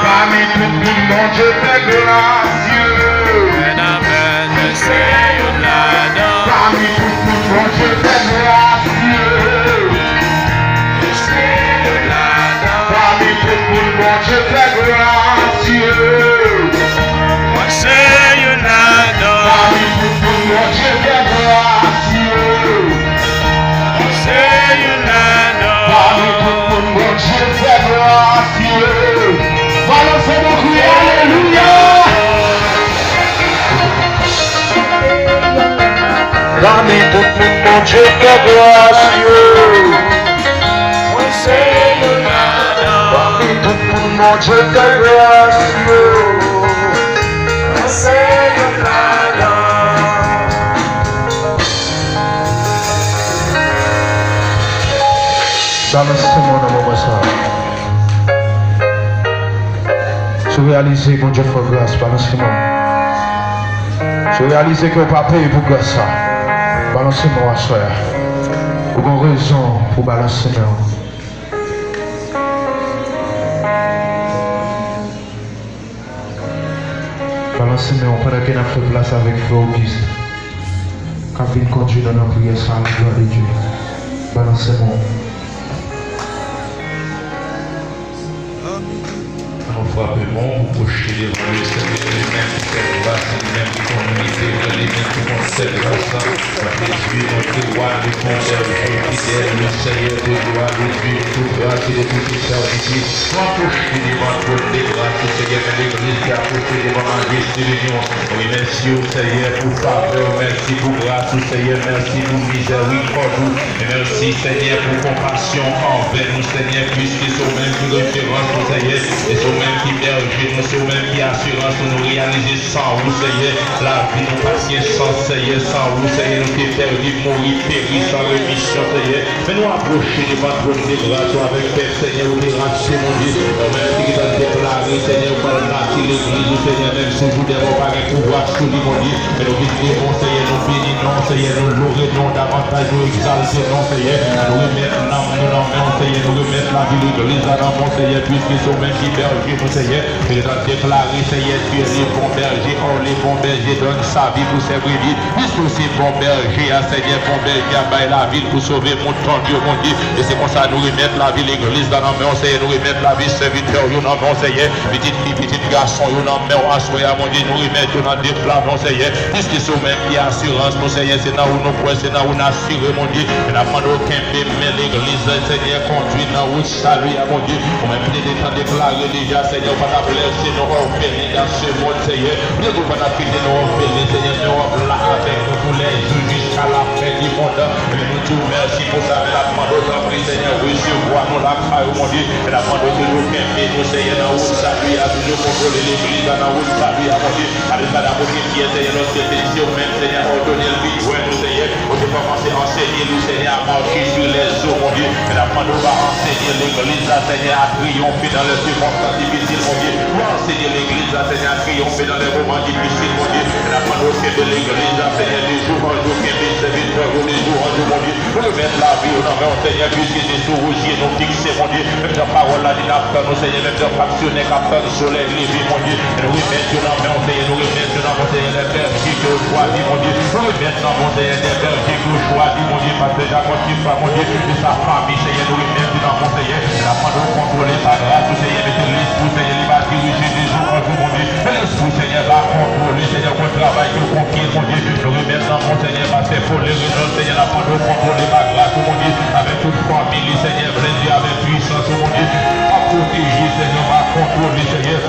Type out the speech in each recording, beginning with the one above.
Parmi tout le monde, je fais gracieux. Parmi tout le monde, je fais gracieux. Parmi tout le monde, je fais gracieux. Parmi tout le monde, je fais gracieux. Parmi tout le monde, je fais gracieux. Balancez mon cri, alléluia. Parmi tout le monde, je fais gracieux. Parmi tout le monde, je fais gracieux. Balancez-moi dans mon ça. Je réalise que Dieu fait grâce, balancez-moi. Je réalise que papa paye pour grâce ça. Balancez-moi, soeur. Vous avez raison pour balancer moi. Balancez-moi pendant qu'il a fait place avec vos guises. Quand il conduit dans notre prière sans la gloire de Dieu. Balancez-moi. Probablement, vous projetez devant le Seigneur, les mêmes qui fait grâce, les mêmes qui font unité, les mêmes qui concèdent grâce. Jésus, notre roi, le fondeur, le fidèle, le Seigneur de gloire, le Dieu, tout grâce et de tout service. Soit projeté devant votre grâce, le Seigneur, l'église qui a projeté devant la distribution. Oui, merci au Seigneur pour faveur, merci pour grâce, au Seigneur, merci pour miséricorde, et merci Seigneur pour compassion envers nous, Seigneur, puisque c'est même qui référence, au Seigneur, et c'est même qui berger, nous sommes même qui assurance pour nous réaliser sans vous, Seigneur. La vie nous passe sans Seigneur, sans vous, Seigneur, nous qui perdu, mourir, périr sans rémission, Seigneur. Mais nous approcher de votre trône de grâce avec Père, Seigneur, nous déranger, mon Dieu. Même si nous avons déclaré, Seigneur, par la grâce, l'église, Seigneur, même si nous devons pas pouvoir sur lui, mon Dieu. Mais nous vivons, Seigneur, nous bénissons, Seigneur, nous louons davantage, nous exaltons, Seigneur. Nous remettons l'âme, nous remettons, Seigneur, nous remettons la vie de l'église à l'âme, Seigneur, puisque nous sommes même qui berger, mon Seigneur. Et dans déclaré, Seigneur, tu es les bons bergers, or les bons bergers donnent sa vie pour ses brebis. Puisque c'est bon berger, Seigneur, bon berger, à bailler la ville pour sauver mon temps, Dieu, mon Dieu. Et c'est comme ça, nous remettre la vie, l'église dans nos mains, Seigneur, nous remettre la vie, serviteur, nous dans nos Seigneur, petite fille, petit garçon, nous dans nos mains, assoyez, mon Dieu, nous remettre dans des plats, mon Seigneur. Puisque c'est même qui assurance, mon Seigneur, c'est là où nous pouvons, c'est là où nous assurons, mon Dieu. Et n'a pas aucun mais l'église, Seigneur, conduit dans où salut, mon Dieu. On m'a pris des temps déclaré déjà, Seigneur, pas blesser nos orphelins dans ce monde, Seigneur. Nous ne pouvons pas quitter nos orphelins, Seigneur, nous là avec nous tous les jours jusqu'à la fin du monde. Et nous te remercions pour ça, mais la demande aux enfants, Seigneur, recevoir nous la paix, mon Dieu. Et la demande de nous aimer, nous, Seigneur, dans où salut, à nous contrôler l'église, dans où salut, à mon Dieu. Allez, pas d'abord qui est, Seigneur, notre pétition, même, Seigneur, ordonner le vie, ouais, nous, Seigneur. On peut commencer à enseigner, nous, Seigneur, à marcher sur les eaux, mon Dieu. Et la demande va enseigner l'église, Seigneur, à triompher dans les circonstances difficiles, mon Dieu. Enseigner l'église, Seigneur, à triompher dans les moments difficiles, mon Dieu. Et la demande de l'église, Seigneur, de jour en jour, qui est serviteur, de jour en jour, mon Dieu. Pour nous mettre la vie, non, mais Seigneur, puisque c'est sous rougir, nous fixer, mon Dieu. Même ta parole là, dit n'appelle, nous, Seigneur, même ta factionner, qu'appelle le soleil, lever, mon Dieu. Et nous remettons, non, mais Seigneur, nous remettons, mon Seigneur, les bergers que vous choisissez, mon Dieu. Nous remettons, mon Seigneur, les bergers que vous choisissez, mon Dieu, parce que déjà, quand tu fais, mon Dieu, de sa famille, Seigneur, nous remettons, mon Seigneur. Et la demande de contrôler par grâce, Seigneur, mettez l'esprit, Seigneur, il va diriger des jours en jour, mon Dieu. Et l'esprit, Seigneur, va contrôler, Seigneur, qu'on travaille, qu'on conquiert, mon Dieu. Nous remettons, mon Seigneur, parce que pour les réunions, Seigneur, la demande de contrôler par grâce, mon Dieu, avec toute famille, Seigneur, blessé avec puissance, mon Dieu. À protéger, Seigneur, à contrôler, Seigneur.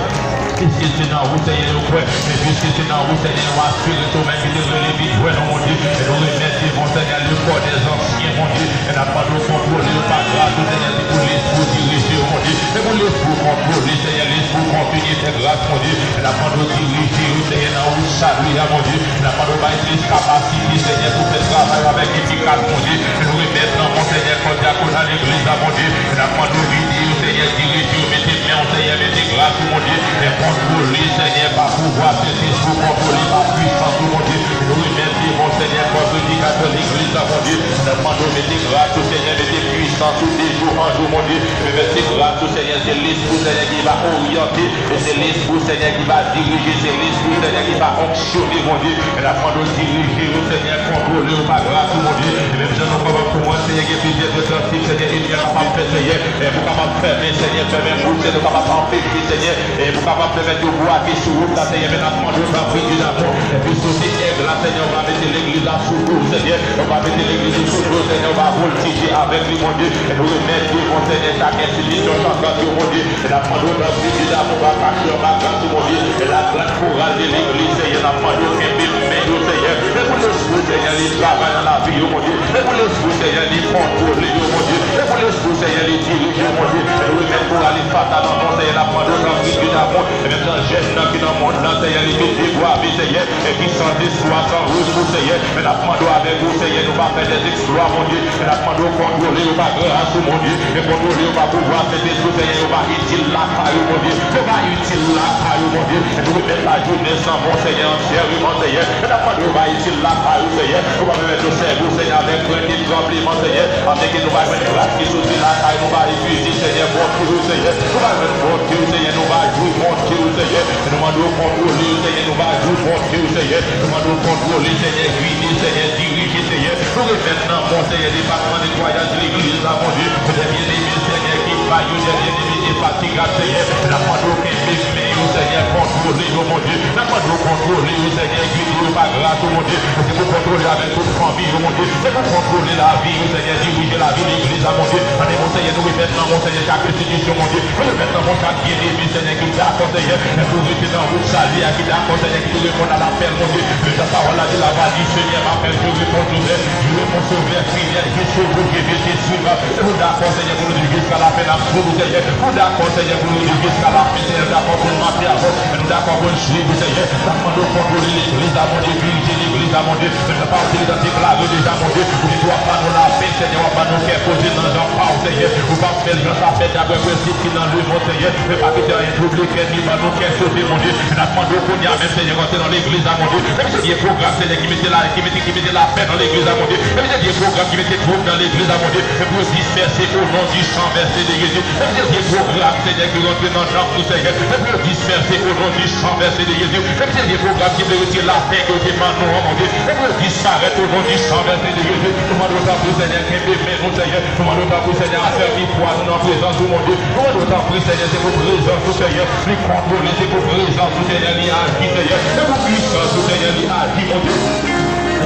Puisque c'est dans vous, Seigneur, nous croyons, mais puisque c'est dans vous, Seigneur, nous assurons tout même qui devrait les vies, mon Dieu. Et nous remercions, mon Seigneur, le corps des anciens, mon Dieu. Et n'a pas de contrôler, pas grâce, Seigneur, c'est pour l'esprit diriger, mon Dieu. Et pour l'esprit contrôler, Seigneur, l'esprit continuer tes grâces, mon Dieu. Et n'a pas de diriger, Seigneur, dans vous, salut, mon Dieu. Et n'a pas de bâtir capacité, Seigneur, pour faire travail avec efficace, mon Dieu. Et nous remercions, mon Seigneur, quand diacone à l'église, mon Dieu. Et n'a pas de vider, Seigneur, diriger, mettez bien, Seigneur, mettez grâce, mon Dieu. Et contrôler, Seigneur, par pouvoir, Seigneur, pour contrôler par puissance, mon Dieu. Nous remercions, mon Seigneur, pour prédicateur de l'église, mon Dieu. Nous demandons mettez grâce au Seigneur, mettez puissance tous les jours en jour, mon Dieu. Mettez grâce au Seigneur, c'est l'Esprit Seigneur qui va orienter, et c'est l'Esprit Seigneur qui va diriger, c'est l'Esprit Seigneur qui va fonctionner, mon Dieu. Et la prendre diriger, au Seigneur, contrôler, par grâce, mon Dieu. Et même si nous pouvons pour moi, Seigneur, qui est plusieurs de tentatives, Seigneur, il y a capable de faire, Seigneur, et vous capable de faire, Seigneur, faire même vous, Seigneur, capable d'empêcher, Seigneur, et vous capable de mettre de bois qui sur route, là, Seigneur, maintenant, prendre le prix du d'amour, et puis sauter aigle, là, Seigneur, on va mettre l'église là sous l'eau, Seigneur, on va mettre l'église sous l'eau, Seigneur, on va voltiger avec lui, mon Dieu, et nous remettre, mon Seigneur, chaque institution, chaque radio, mon Dieu, et la prendre le prix du d'amour, on va cacher, on va grâce, mon Dieu, et la grande courage de l'église, Seigneur, la prendre le Seigneur, et pour l'esprit, Seigneur, il travaille dans la vie, mon Dieu, et pour l'esprit, Seigneur, il contrôle, mon Dieu, et pour l'esprit, Seigneur, il dirige, mon Dieu, et nous remettre pour aller faire dans mon Seigneur, la prendre le prix du d'amour, et même dans le geste qui dans le monde, Seigneur, il met des voix, Seigneur, et qui sont espoir, sans ressources, Seigneur, mais la prendre avec vous, Seigneur, nous va faire des exploits, mon Dieu, et la prendre contrôler, nous va grâce, mon Dieu, et contrôler, nous va pouvoir cet esprit, Seigneur, nous va utile la caille, mon Dieu, nous va utile la caille, mon Dieu, et nous remettre la journée sans mon Seigneur, entièrement, Seigneur, et la prendre, nous va utile la caille, Seigneur, nous va mettre le cerveau, Seigneur, avec un petit tremblement, Seigneur, avec que nous va mettre grâce qui sous la caille, nous va épuiser, Seigneur, bon Dieu, Seigneur, nous va mettre bon Dieu, Seigneur, nous va jouer bon Dieu, Seigneur, et nous va nous contrôler, Seigneur, nous va jouer bon Dieu, Seigneur, nous va nous contrôler, Seigneur, guider, Seigneur, diriger, Seigneur, nous remettre dans mon Seigneur, département des voyages de l'église, là, mon Dieu, des bien-aimés, Seigneur, qui faillent, des bien-aimés, des fatigués, Seigneur, la prendre aucun bébé, Seigneur, contrôler, mon Dieu, la prendre contrôler, Seigneur, guider, par grâce, mon Dieu, c'est pour contrôler avec toute famille, mon Dieu, c'est pour contrôler la vie, Seigneur, diriger la vie de l'église, mon Dieu, allez, mon Seigneur, nous remettre dans mon Seigneur, chaque institution, mon Dieu, nous remettre dans mon chaque bien-aimé, Seigneur, qui d'accord, Seigneur, et pour rester dans votre salut, qui d'accord, Seigneur, qui répond à l'appel, mon Dieu, mais ta parole a dit la va dire, Seigneur, m'appelle, je réponds ouvert, je réponds sauver, prière, je sauve, je vais te suivre, et vous d'accord, Seigneur, pour nous dire jusqu'à la fin absolue, Seigneur, vous d'accord, Seigneur, pour nous dire jusqu'à la fin, Seigneur, d'accord, pour nous mater avant, et nous d'accord, pour nous suivre, Seigneur, d'accord, pour contrôler l'église, à mon Dieu, diriger l'église, à mon Dieu, mais ne pas utiliser dans déclarer déjà, mon Dieu, vous ne doit pas nous la paix, Seigneur, on va pas nous faire poser dans un pas, Seigneur, vous pas faire le ça fait d'après le principe qui dans le monde, Seigneur, mais pas que tu aies un trouble, ni pas nous faire sauver, mon Dieu, et nous demandons qu'on y a même, Seigneur, rentrer dans l'église, à mon Dieu, même si il y a un programme, Seigneur, qui mettait la paix dans l'église, à mon Dieu, même si il y a un programme qui mettait trouble dans l'église, à mon Dieu, et pour disperser au nom du sang versé de Jésus, même si il y a un programme, Seigneur, qui rentre dans le champ, Seigneur, et pour disperser au nom du sang versé de Jésus, même si il y a un programme qui veut retirer la paix que tu m'as nous, mon Dieu, et pour disparaître au nom du sang versé de Jésus, nous demandons ta pour Seigneur, qui est nous, Seigneur, nous demandons ta pour Seigneur, à faire une foi dans présence, mon Dieu, nous demandons ta pour Seigneur, c'est pour présence, Seigneur, lui contrôler, c'est pour présence, Seigneur, lui agir, Seigneur, c'est pour puissance, Seigneur, lui agir, mon Dieu.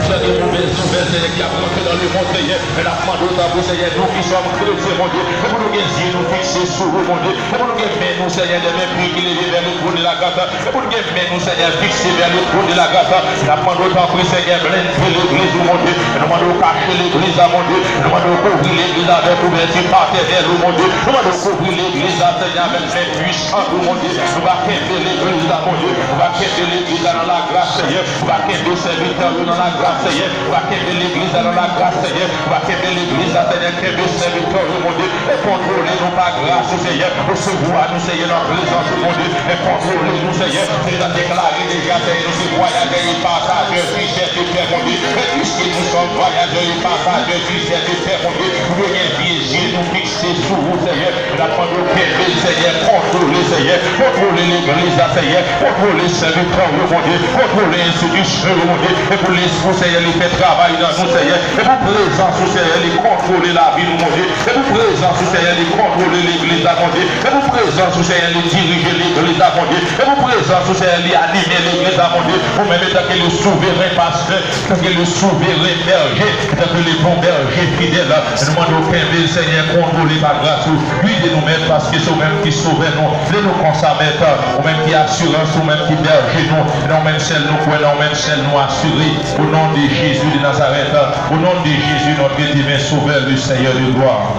C'est des mauvaises nouvelles, Seigneur, qui a rentré dans le monde, Seigneur. Et la foi de ta Seigneur, nous qui sommes chrétiens, mon Dieu. Et pour nous guérir, nous fixer sur vous, mon Dieu. Et pour nous guérir, nous, Seigneur, les mêmes prix qui lèvent vers le trône de la grâce. Et pour nous guérir, nous, Seigneur, fixer vers le trône de la grâce. La foi de ta Seigneur, blender l'église, mon Dieu. Et nous demandons cacher l'église, mon Dieu. Et nous demandons couvrir l'église avec ouverture par terre, mon Dieu. Nous demandons couvrir l'église, Seigneur, avec les puissants, mon Dieu. Nous va quitter l'église, mon Dieu. Nous va quitter l'église dans la grâce, Seigneur. Nous va quitter le serviteur dans la grâce, Seigneur. Nous va quitter l'église dans la grâce, Seigneur. Nous va quitter l'église, Seigneur, qui est le serviteur, mon Dieu. Et contrôler nous par grâce, Seigneur. Recevoir nous, Seigneur, notre présence, mon Dieu. Et contrôler nous, Seigneur. Nous avons déclaré déjà, Seigneur, nous sommes voyageurs et partageurs, richesse de terre, mon Dieu. Et puisque nous sommes voyageurs et partageurs, richesse de terre, mon Dieu. Nous devons viser, nous fixer sur vous, Seigneur. Nous avons déclaré, Seigneur, contrôler, Seigneur. Contrôler l'église, Seigneur. Contrôler le serviteur, mon Dieu. Contrôler l'institution, mon Dieu. Et pour l'esprit, Seigneur, il fait travail dans nous, Seigneur. Et pour présence, Seigneur, il contrôler la vie, mon Dieu. Et pour présence, Seigneur, il contrôler l'église, mon Dieu. Et pour présence, Seigneur, il diriger l'église, mon Dieu. Et pour présence, Seigneur, il animer l'église, mon Dieu. Pour même tant que le souverain pasteur, tant que le souverain berger, tant que le bon berger fidèle, nous demandons aucun vil, Seigneur, contrôler par grâce. Lui de nous-mêmes, parce que c'est nous-mêmes qui sauvons nous. De nous consacrer, ou même qui assurance, ou même qui berger nous. Non, même celle nous croyons, non, même celle nous assurer. Au nom de Jésus de Nazareth, au nom de Jésus, notre divin sauveur, le Seigneur de gloire.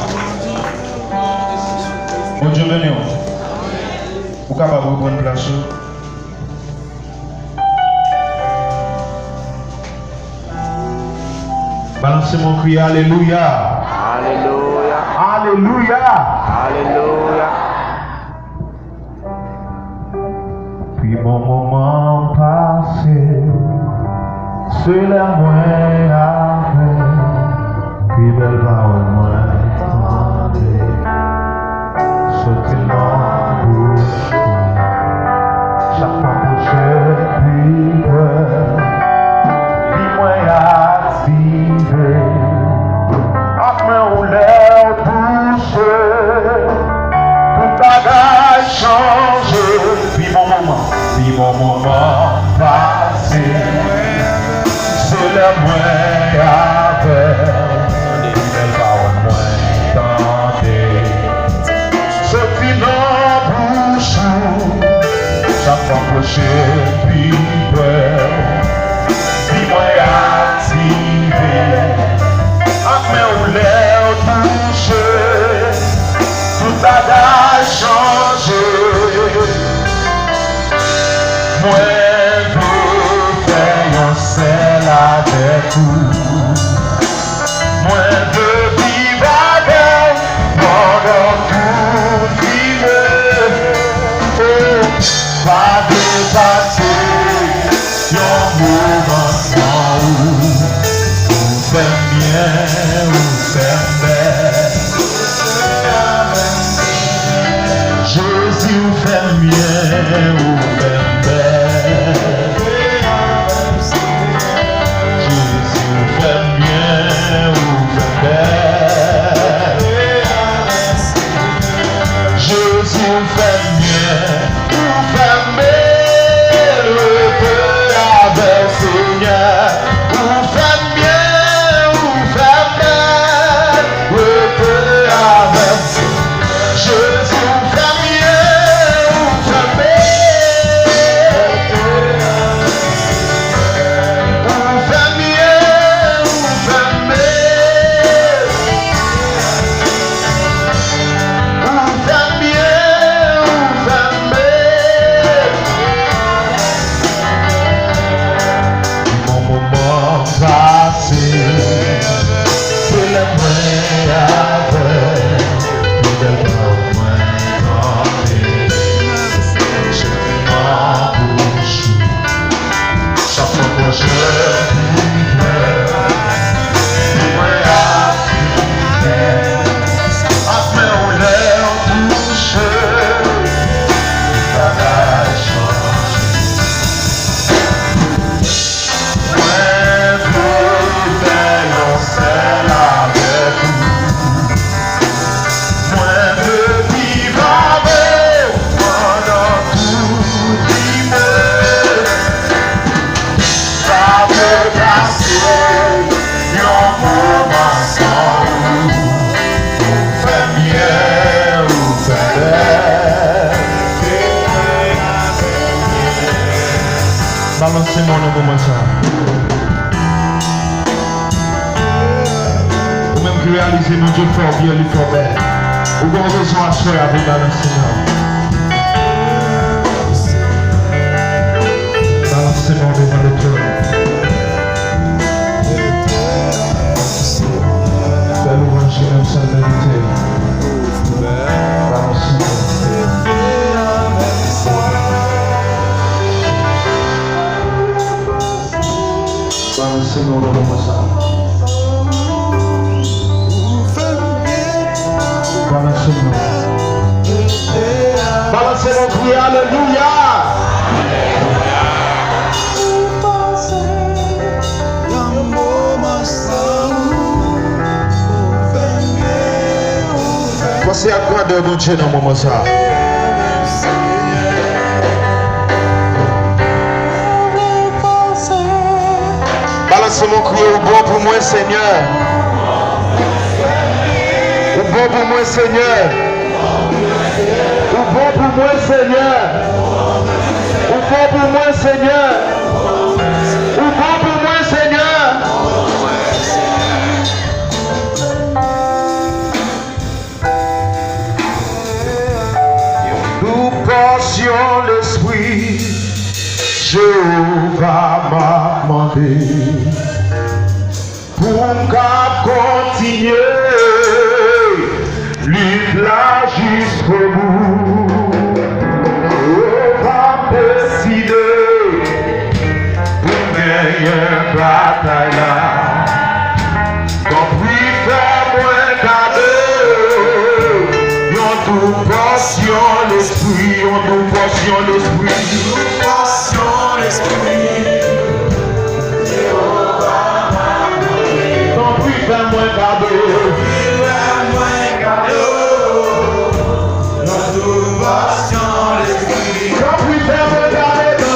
Bon Dieu béni. Vous êtes capable de prendre place. Balancez mon cri, Alléluia. Alléluia. Alléluia. Alléluia. Puis mon moment passé, c'est la moins avec, puis belle mon moment passé. C'est le moins avec, les paroles moins tentées. Ce qui n'en bouche, chaque fois que j'ai peur, dis-moi activé, après où l'air touché, tout a changé. Moi, je fais un sel avec vous. Moi, je vis avec pendant tout vivre. Oh, pas dépasser un moment sans vous. Vous faites bien, vous faites bien. Jésus vous fait bien, vous faites balancez-moi le moment ça. Ou même que réaliser mon Dieu fort bien, lui fort belle. Ou bon raison à faire avec balancez-moi. Balancez-moi devant le trône. Belle louange, même sans vérité. Balancez-moi. Balancez-moi le moment ça. Balancez-moi. Balancez-moi, criez alléluia. Pensez à quoi de bon Dieu dans le moment ça. Balancez-moi, criez au bon pour moi, Seigneur. Au bon pour moi, Seigneur. Au bon pour moi, Seigneur. Au bon pour moi, Seigneur. Au bon pour moi, Seigneur. Nous portions l'esprit. Jéhovah m'a demandé pour continuer lutte là jusqu'au bout. On va décider pour gagner une bataille là. Quand puis faire moins cadeau, yon tout portion l'esprit, yon tout portion l'esprit. Fais-moi cadeau, notre passion l'esprit. Quand puis fais-moi cadeau,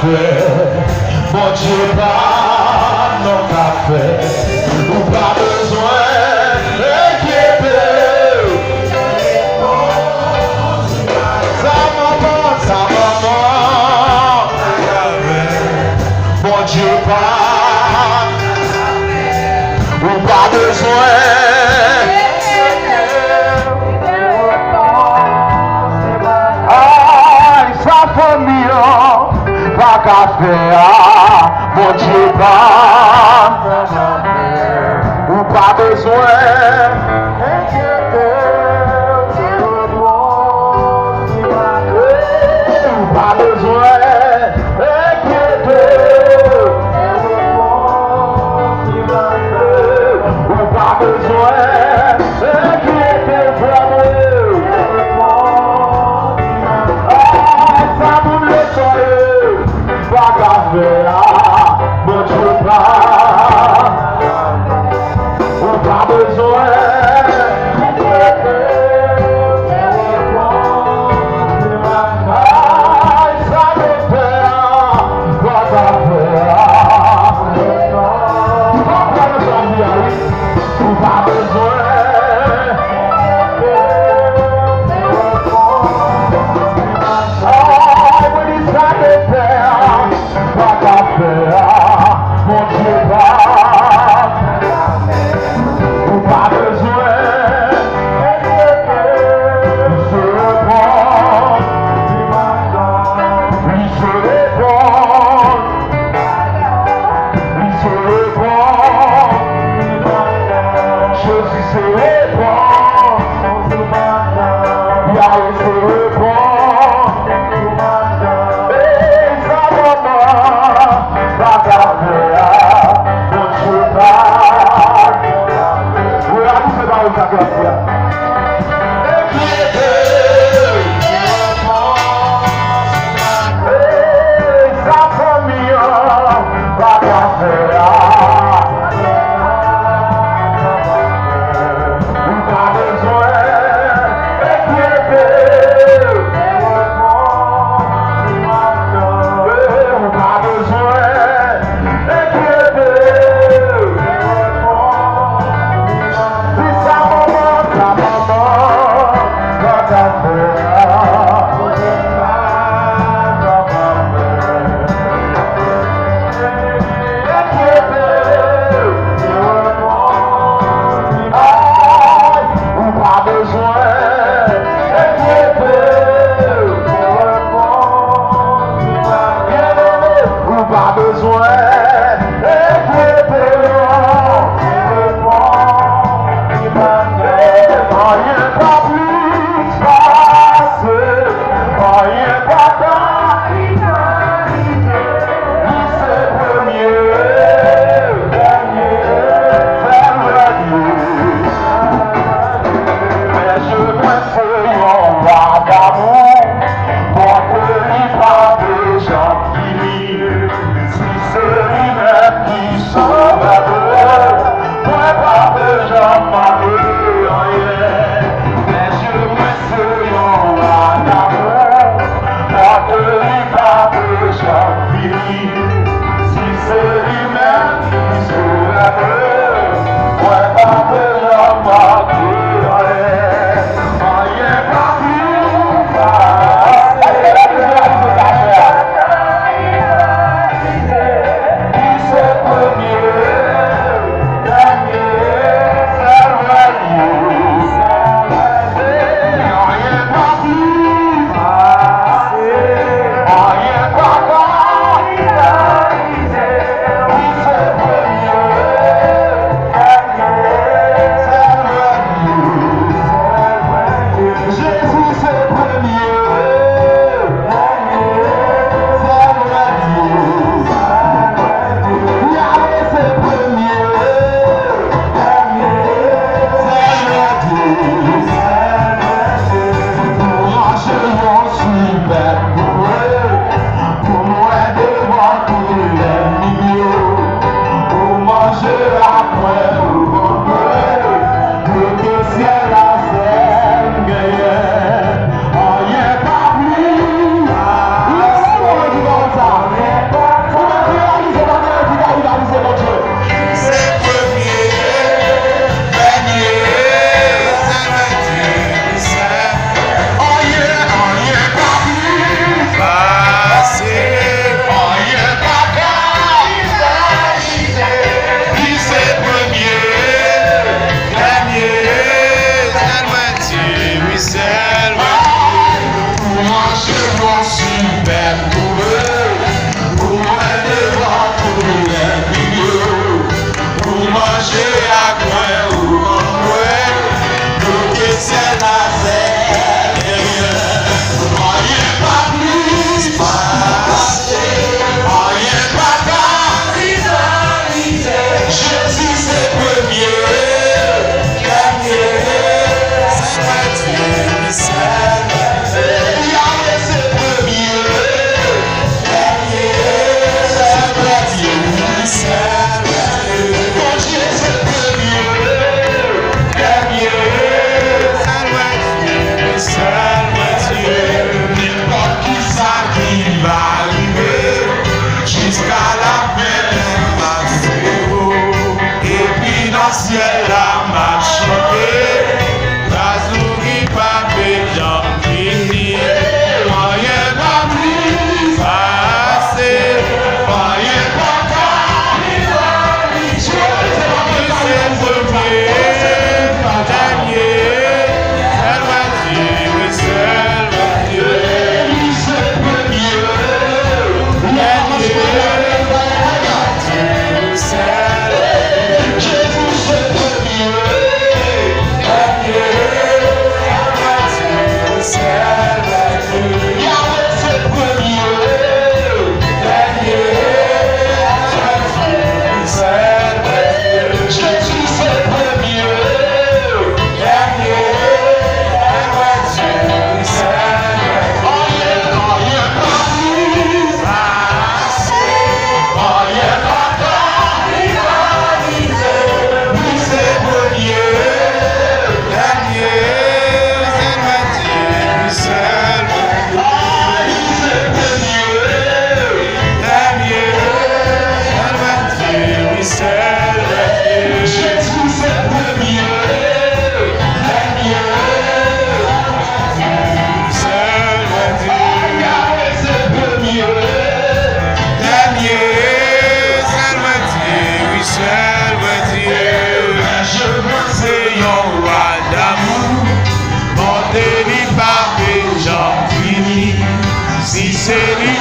fait, mon Dieu pas non qu'a fait, ou pas besoin d'inquiéter. Ça maman, mon Dieu pas, ou pas besoin. Pas qu'à faire, mon Dieu pas, ou pas besoin, ou pas besoin, ou pas besoin, mon Dieu pas, on pas besoin. Ça me fait, pas qu'à faire. On pas besoin. Mon Dieu pas, ou pas besoin, il se répond, il se répond, il se répond, Jésus se répond, Yahweh se répond, et sa maman, pas garder.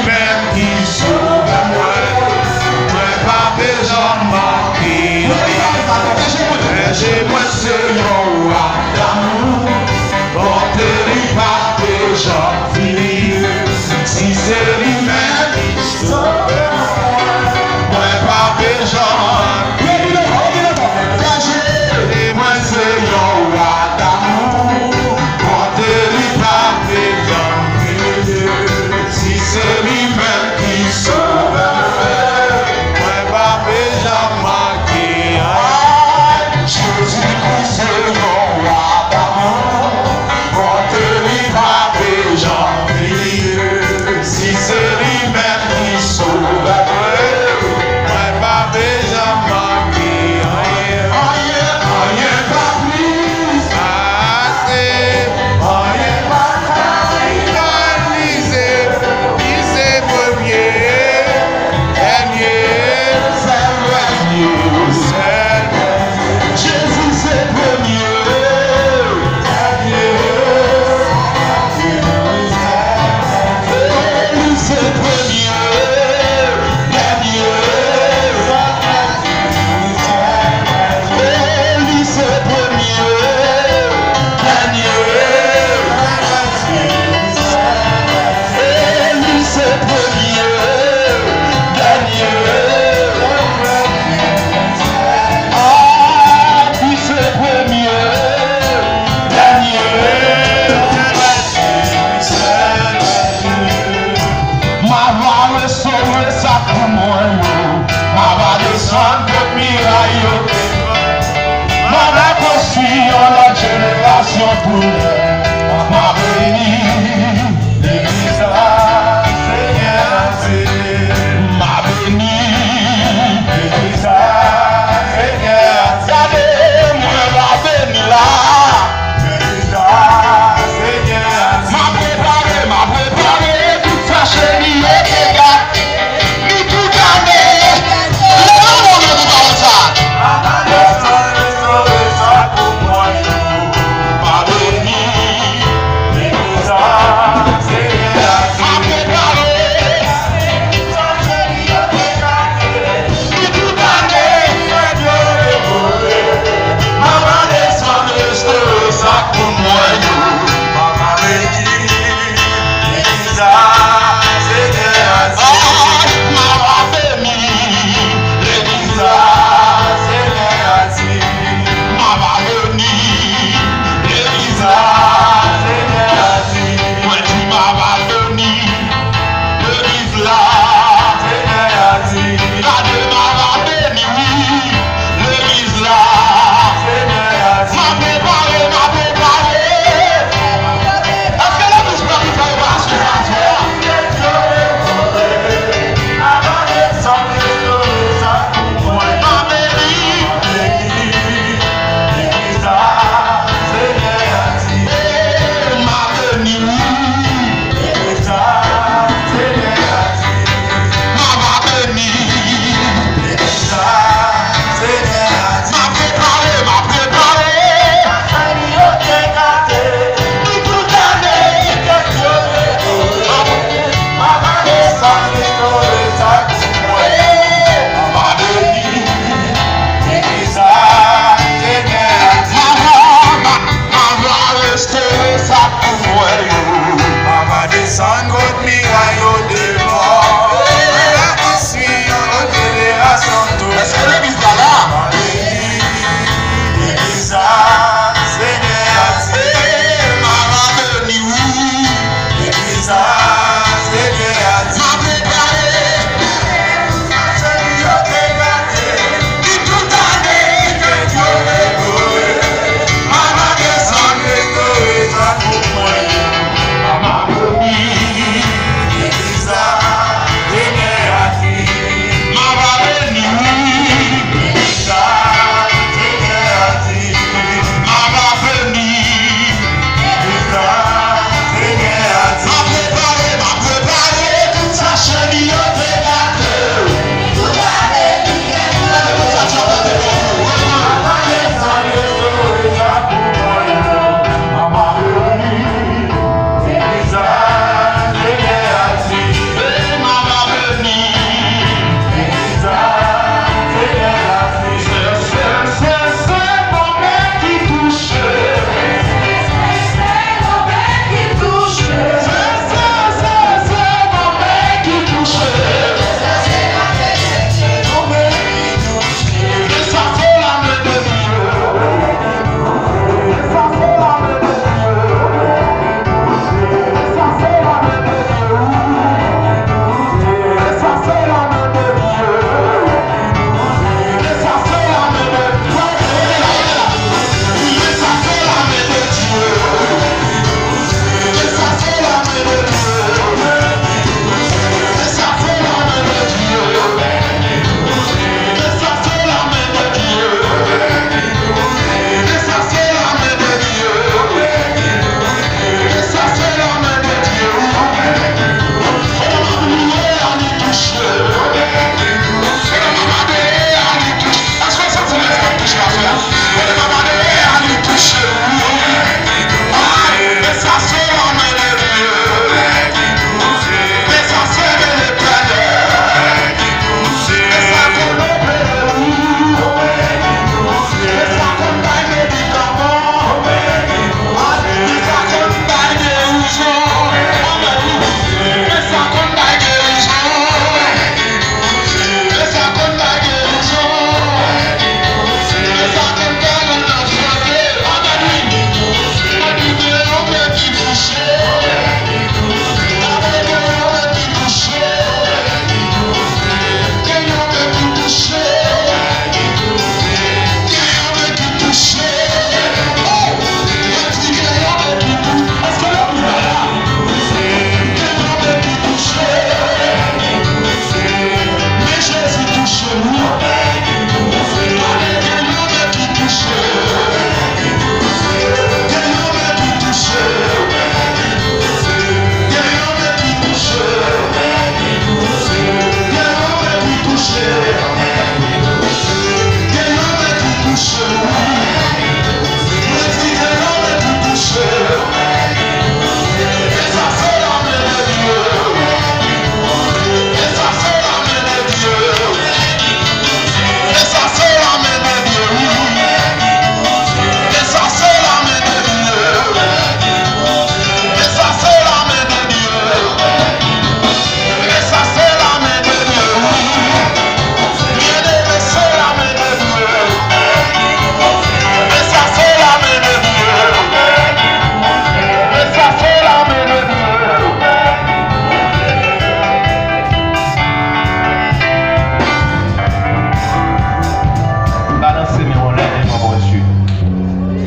lui-même qui sauve moi. Moi pas besoin de manquer. J'ai-moi ce roi d'amour. Porte-lui pas déjà fini. Si c'est lui-même qui sauve moi pas besoin. Moi c'est le roi d'amour. Porte-lui pas déjà fini. Si c'est lui-même qui sauve moi pas besoin manquer. Jésus-Christ c'est le roi d'amour. Porte-lui pas déjà fini. Si c'est lui-même qui sauve moi pas besoin manquer. Rien pas plus. Rien pas lisez premier. Jésus c'est premier. Lui c'est premier. Lui c'est premier. Lui c'est premier. Lui c'est premier. Ma va sauver ça pour moi. Ma va descendre de miraille. Ma va construire la génération pour ma béni. L'église Seigneur, ma béni. L'église Seigneur, regardez, moi la béni là. L'église Seigneur, m'a préparé toute sa chérie et les gars. Nous tout gagner. Ma béni.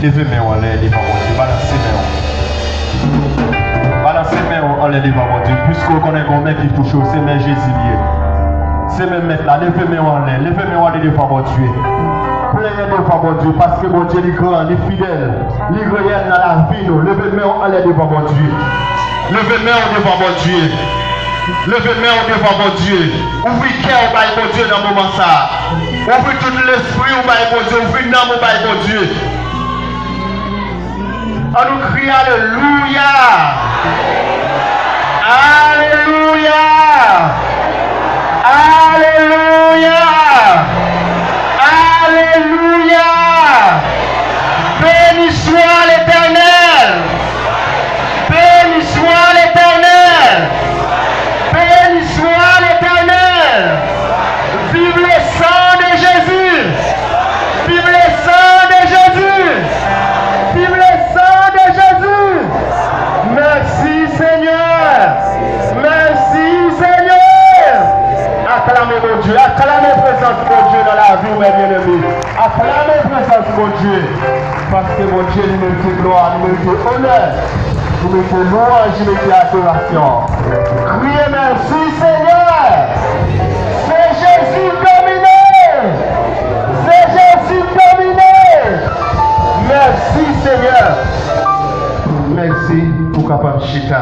levez mes en l'air devant mon Dieu. Balancez mes en. Balancez mes en l'air devant mon Dieu. Puisqu'on connaît combien qui touche, c'est mes Jésus lié. C'est mes maîtres là. Levez mes en l'air. Levez mes en l'air devant mon Dieu. Plaignez devant mon Dieu. Parce que mon Dieu est grand, il est fidèle. Il est réel dans la vie. Levez mes en l'air devant mon Dieu. Levez mes en devant mon Dieu. Levez mes en devant mon Dieu. Ouvrez cœur au mon Dieu dans le moment ça. Ouvrez tout l'esprit au mon Dieu. Ouvrez l'âme au mon Dieu. On nous crie Alléluia. Alléluia. Alléluia. Alléluia. Béni soit l'Éternel. Béni soit l'Éternel. Béni soit l'Éternel. Vive le sang de Jésus. Vive le sang de Jésus. Vive le sang de Jésus. Merci Seigneur. Merci Seigneur. Acclamez mon Dieu. Acclamez présence mon Dieu dans la vie, mes bien-aimés. Acclamez présence mon Dieu. Parce que mon Dieu, il mérite gloire, il mérite honneur. Il mérite louange, il mérite adoration. Criez merci Seigneur. C'est Jésus dominé. C'est Jésus dominé. Merci Seigneur. Merci pour capable chita.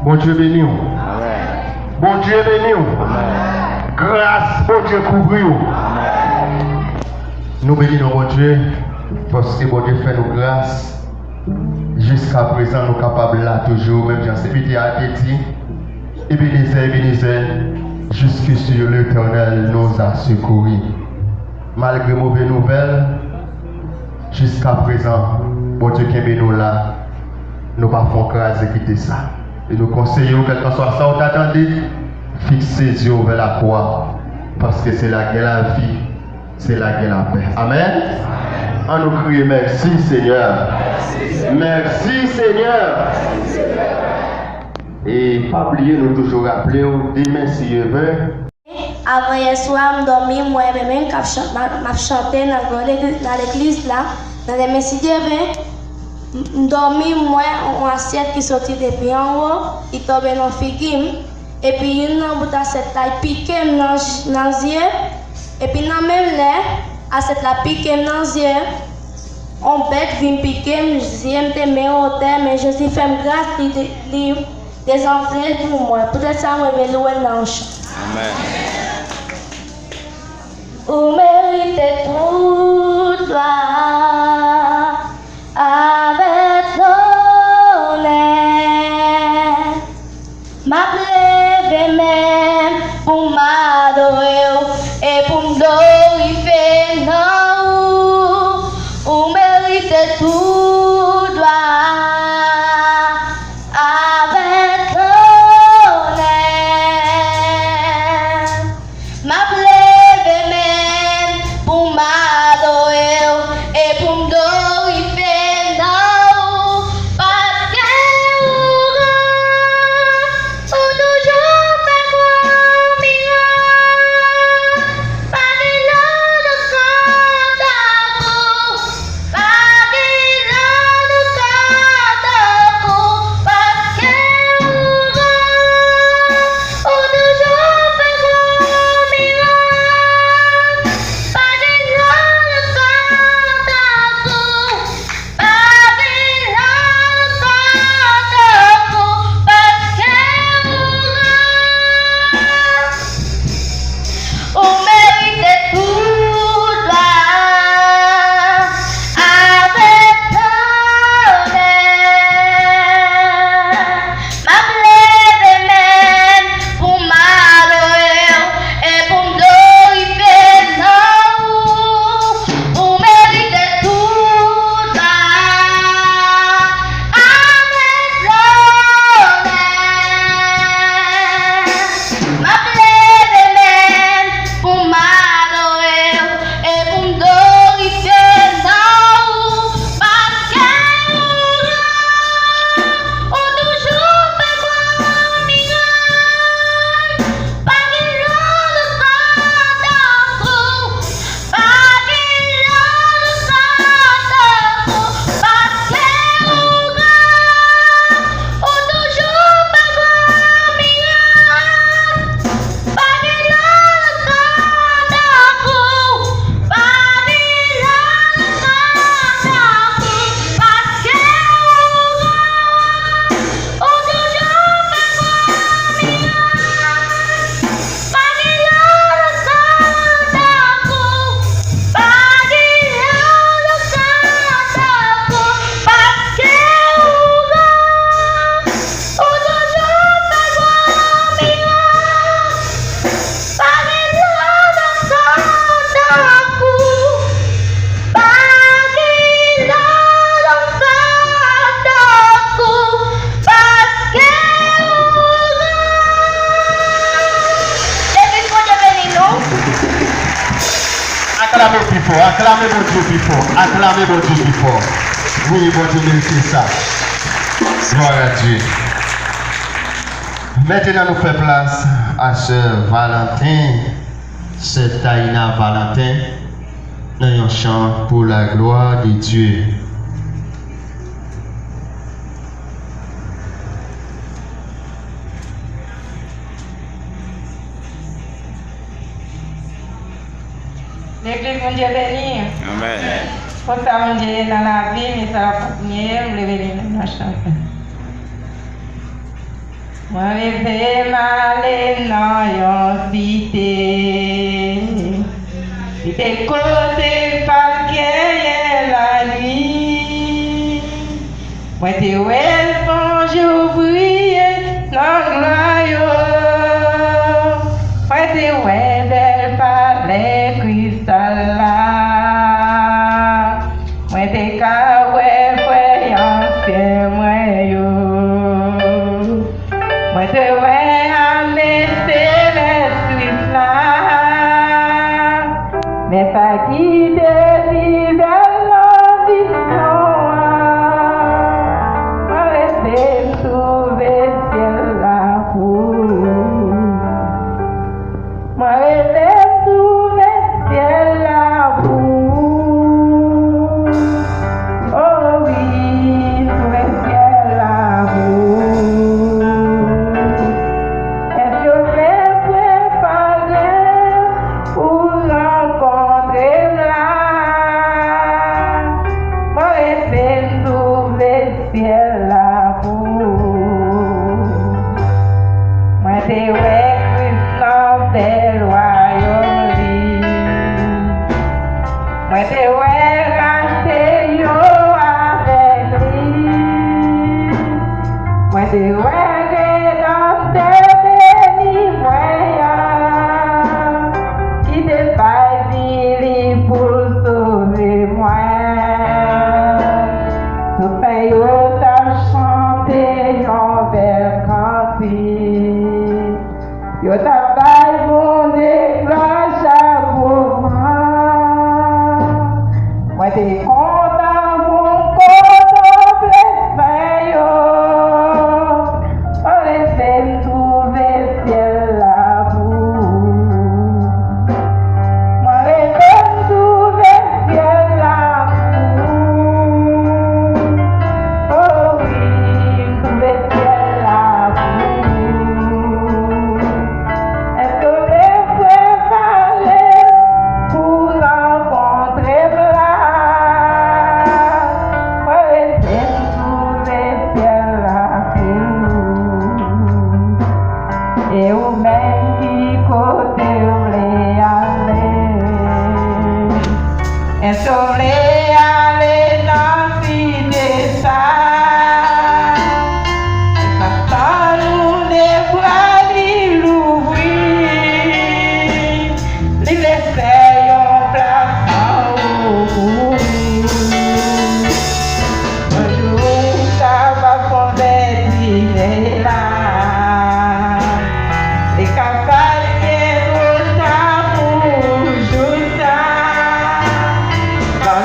Bon Dieu béni. Bon Dieu béni. Grâce, bon Dieu couvre. Nous bénissons mon Dieu parce que bon Dieu fait nous grâce. Jusqu'à présent, nous sommes capables là toujours, même Jean Sébité a dit, Ebenezer, jusque sur l'Éternel nous a secourus. Malgré mauvaises nouvelles, jusqu'à présent, bon Dieu qui est nous là, nous ne pouvons pas quitter ça. Et nous conseillons, quel que soit ça, on t'attendait, fixez les yeux vers la croix, parce que c'est là qu'est la vie, c'est là qu'est la paix. Amen. On nous crie merci Seigneur. Merci Seigneur. Et pas oublier, nous toujours rappeler, demain si je veux. Avant hier soir, je dormi, moi et même quand je chantais dans l'église là, dans les messieurs, je dormi, moi, en assiette qui sortit depuis en haut, il tombait dans le figuim, et puis il y a une bout d'assiette là, il piquait dans les yeux, et puis dans même là, assiette là, piquait dans les yeux, on bête vient piquer, je me mets au terme, mais je suis fait grâce des enfants pour moi. Peut-être ça, je vais louer l'ange. Amen. Vous méritez toute gloire avec l'honneur. M'appeler même pour m'adorer et pour me glorifier. Non, vous méritez toute gloire avec l'honneur. M'appeler même pour m'adorer et pour me glorifier. Non, parce que vous toujours fait quoi. acclamez plus fort, acclamez mon Dieu plus fort, acclamez mon Dieu plus fort. Oui, mon Dieu mérite ça. Gloire à Dieu. Maintenant, nous faisons place à Sœur Valentin, Sœur Taïna Valentin, dans un chant pour la gloire de Dieu. L'église, mon Dieu béni. Amen. Pour ça, mon Dieu, dans la vie, mais ça va continuer, me lever les mains dans la chanson. Moi, je vais m'aller dans une cité. Cité côté par la nuit. Moi, tu es quand je brille dans le moi, tu es belle par les cristal là. Moi, tu es ancien moi yo. Moi, tu es amené céleste là. Mais pas qui dévie dans l'ambition. Moi, rester sauvé ciel là pour. Moi, rester sauvé ciel là pour. Oh oui, sauvé ciel là pour. Est-ce que je vais préparer pour rencontrer là? Moi, rester sauvé ciel là pour. Moi, t'es del royaume. Moi, t'es racheté yo avec lui. Moi, t'es rédempteur béni, moi, qui te fait vivre pour sauver moi. Tout fait yo t'a chanté yon bel cantique. Yo t'a fait mon déclencheur pour moi. Moi, t'es content, mon content, blessé, yo. On les fait trouver ciel là pour. Moi, les fait trouver ciel là pour. Oh oui, trouver ciel là pour. Est-ce que les frères parlaient pour rencontrer là? Moi, les fait trouver ciel là pour. Et ou même qui côté voulait aller. Est-ce que voulait aller dans la cité ça? Ça nous des bras l'ouvrir. Les laisser en place en haut. Un jour, ça va convertir là. Les cavaliers vont pour jouer ça. Dans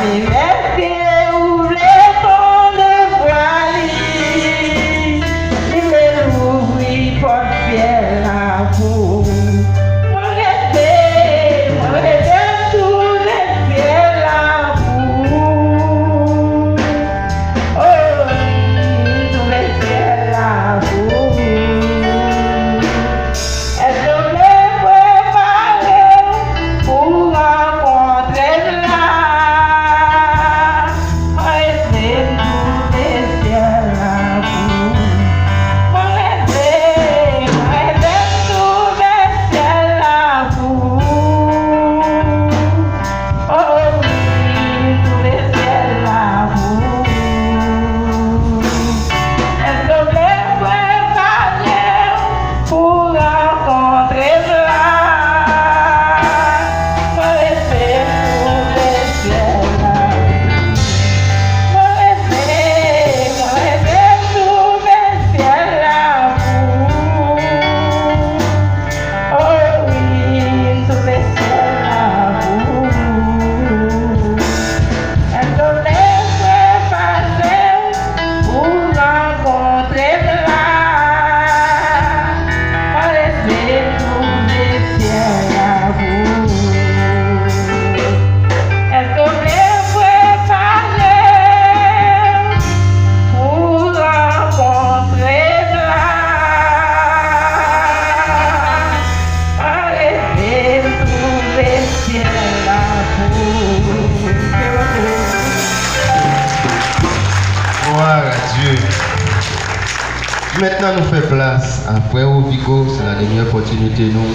Maintenant, nous faisons place à Frère Vigo. C'est la dernière opportunité, nous,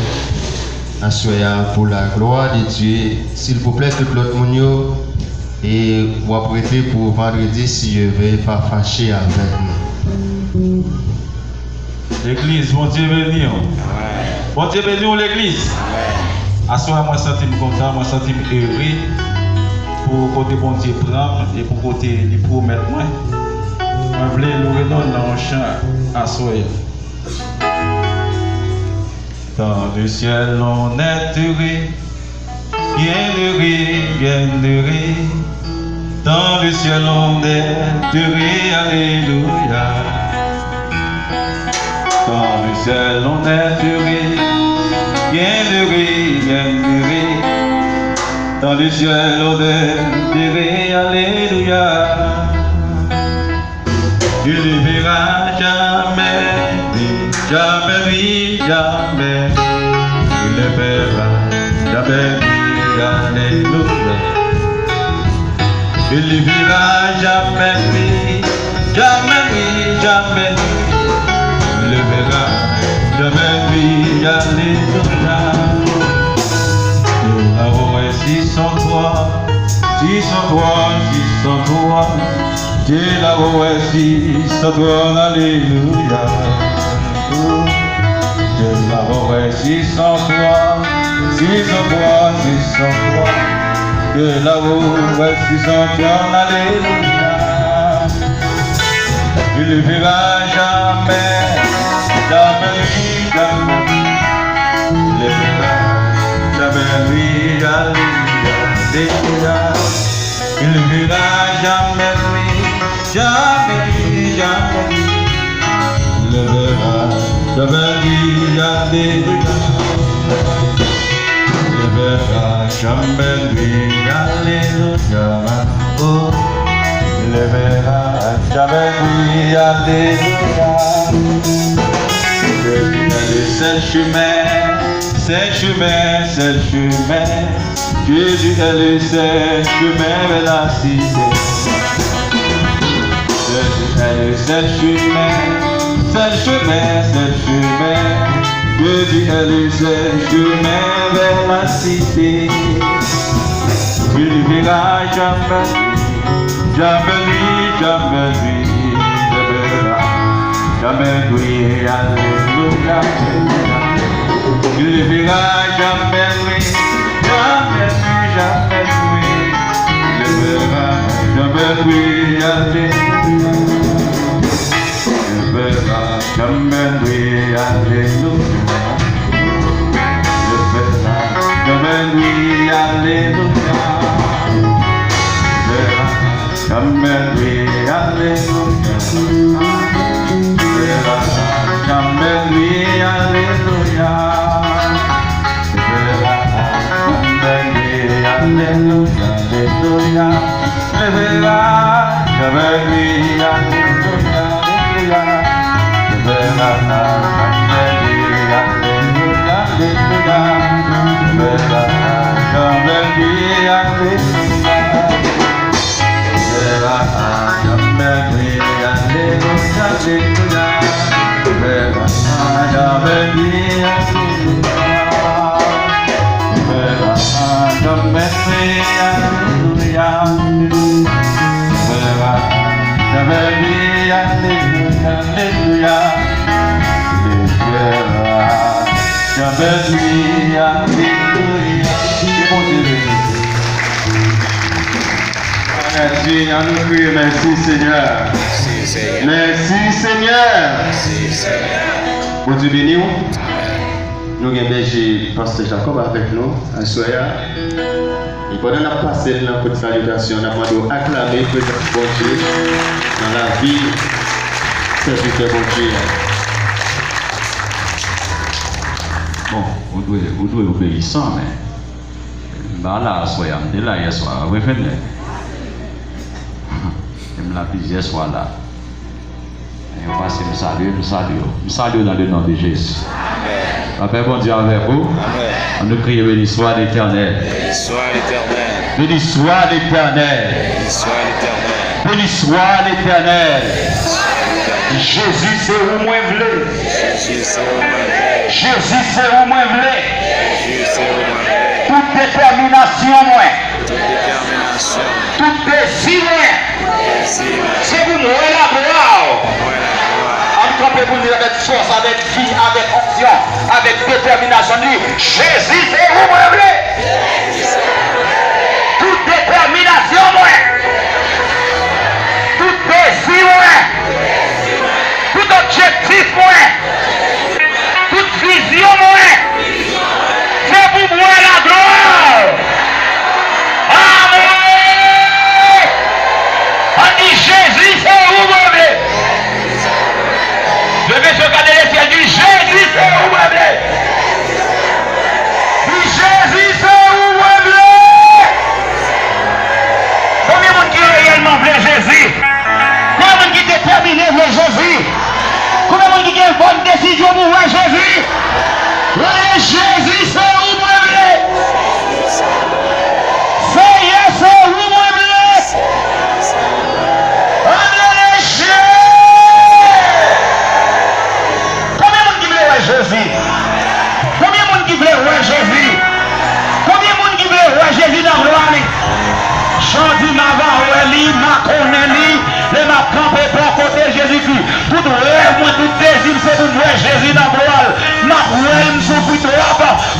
à soyons pour la gloire de Dieu. S'il vous plaît, tout l'autre monde, et vous apprêtez pour vendredi si je vais pas fâcher avec nous. L'église, bon Dieu béni. Bon Dieu béni l'église. À soi, moi, je suis content, moi, je suis heureux pour côté bon Dieu prendre et pour côté les promettre. Moi, je voulais nous redonner dans un chant à soi. Dans le ciel, on est heureux, bien heureux. Dans le ciel, on est heureux, alléluia. Dans le ciel, on est heureux, bien heureux. Dans le ciel, on est heureux, alléluia. Tu ne verras jamais, jamais, jamais. Tu ne verras jamais, alléluia. Tu ne verras jamais, jamais. Le verra, jamais lui, alléluia. Nous avons 603, Dieu l'avons 603, alléluia. Dieu l'avons 603, Dieu l'avons 603, alléluia. Il ne verra jamais. Jamais lui, alléluia. Il ne verra jamais lui, jamais. Il ne verra jamais lui, alléluia. Il ne verra jamais lui, alléluia. Oh, il ne verra jamais lui, alléluia. C'est le chemin. Jésus est le seul chemin vers la cité. Jésus est le seul chemin. Jésus est le seul chemin vers la cité. Il ne verra jamais lui. Jamais lui, alléluia. Il ne verra jamais lui. Il ne verra jamais lui, alléluia. Il ne verra jamais lui, alléluia. Il ne verra jamais lui, alléluia. Il ne verra jamais lui, alléluia. Jamais lui, alléluia. Jamais lui, alléluia, alléluia. Jamais lui, alléluia, alléluia. Jamais lui, alléluia, alléluia. Jamais lui, alléluia. Jamais lui, alléluia, alléluia. Jamais lui, alléluia. Merci, à nous crier, merci Seigneur. Merci Seigneur. Pour Dieu béni, nous avons berger Pasteur Jacob avec nous, à Soya. Et pendant que nous passons dans la salutation, nous avons acclamé le bon Dieu dans la vie de ce bon Dieu. Bon, vous devez obéissant, mais là, Soya, on est là hier soir, vous venez. Je me l'ai dit hier soir là. Et on passe, me salue dans le nom de Jésus. La paix bon Dieu avec vous. On nous crie béni soit l'Éternel. Béni soit l'Éternel. Béni soit l'Éternel. Béni soit l'Éternel. Béni soit l'Éternel. Béni soit l'Éternel. Jésus c'est où moi voulais. Jésus c'est où moi voulais. Jésus c'est où moi voulais. Jésus c'est où moi voulais. Toute détermination moi. Toute détermination. Toute désir moi. Désir. C'est pour moi la gloire. En campé pour nous avec force, avec vie, avec onction, avec détermination. Jésus c'est où moi voulais. Toute détermination moi. Tout désir moi. Tout objectif moi. Toute vision moi. C'est pour moi la gloire. Amen. On dit Jésus c'est où moi voulez. Je vais regarder les ciels. Dit Jésus c'est où moi voulez. Dit Jésus c'est où moi voulez. Combien de monde qui réellement voulait Jésus? Combien de monde qui déterminé voulait Jésus? Combien de monde qui a une bonne décision pour voir Jésus? Oui, Jésus c'est où moi voulez. Seigneur c'est où moi voulez. Amen les Combien de monde qui voulait voir Jésus? Combien de monde qui voulait voir Jésus? Combien de monde qui voulait voir Jésus dans le gloire? Chandi ma vaoueli, ma koneli, les ma campé pour côté Jésus-Christ. Tout rêve, moi, tout désir, c'est pour voir Jésus dans le gloire. Ma rêve, souffre trop,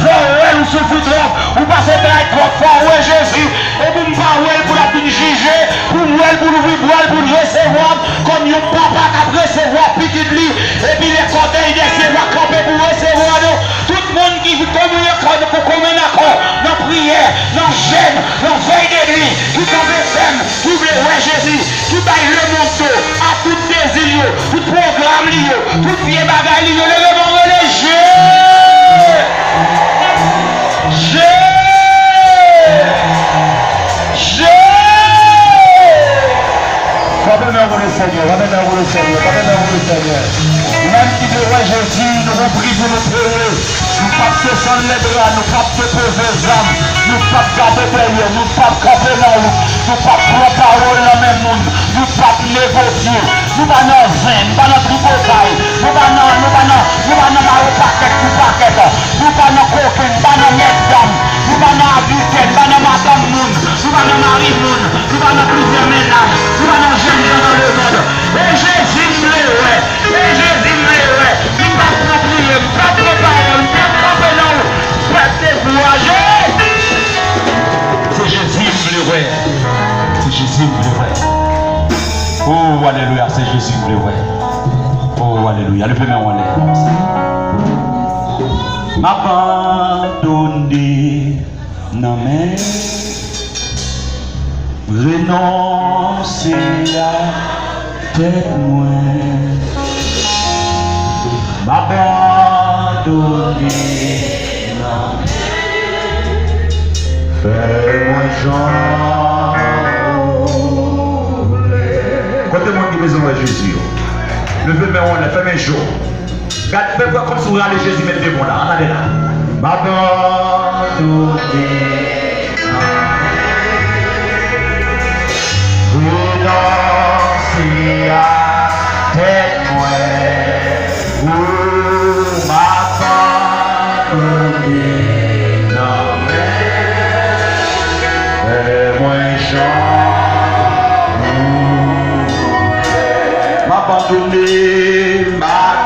rêve, souffre trop. Vous passez par trop fort, ouais Jésus. Et vous me parlez pour la vie juger, pour moi, pour l'ouvrir, pour recevoir, comme un papa qui a recevoir petit lit. Et puis les côtés, il essaie de camper pour recevoir. Tout le monde qui veut communier pour communier d'accord, dans prière, dans jeûne, dans veille de nuit, qui tombe femme, qui veut voir Jésus, qui baille le manteau à tout désir, tout programme, tout pied bagaille, le monde religieux. Pardonnez-vous le Seigneur, pardonnez-vous le Seigneur, pardonnez-vous le Seigneur. Même qui veut voir Jésus, nous avons pris pour nous prier. Nous ne pouvons pas sans les bras, nous ne pouvons pas poser les âmes, nous ne pouvons pas garder derrière, nous ne pouvons pas camper dans nous, nous ne pouvons pas prendre parole dans le même monde, nous ne pouvons pas négocier, nous ne pouvons pas dans zin, nous ne pouvons pas dans tripotaille, nous ne pouvons pas dans maroc paquet, nous ne pouvons pas dans coquin, nous ne pouvons pas dans net dame, nous ne pouvons pas dans habitant, nous ne pouvons pas dans madame monde, nous ne pouvons pas dans mari monde, nous ne pouvons pas dans plusieurs ménages, nous ne pouvons pas dans jeunes gens dans le monde. Et Jésus me l'est, ouais, et Jésus me l'est, ouais, nous ne pouvons pas prier, nous ne pouvons pas parole, nous ne pouvons pas camper dans nous, nous pouvons décourager. C'est Jésus me l'est, ouais, c'est Jésus me l'est, ouais. Oh, alléluia, c'est Jésus me l'est, ouais. Oh, alléluia, le premier on l'est. M'abandonner, non mais renoncer à tête moins, m'abandonner, non fais-moi Jean. Quand tout le monde qui besoin de Jésus, levez mes mains, fais mes jours. Regarde, fais-moi comme si vous regardez Jésus mettre des mots là, regardez là. M'abandonner. Renoncer à tête moins, ou m'abandonner, non mais moins Jean, m'abandonner, renoncer.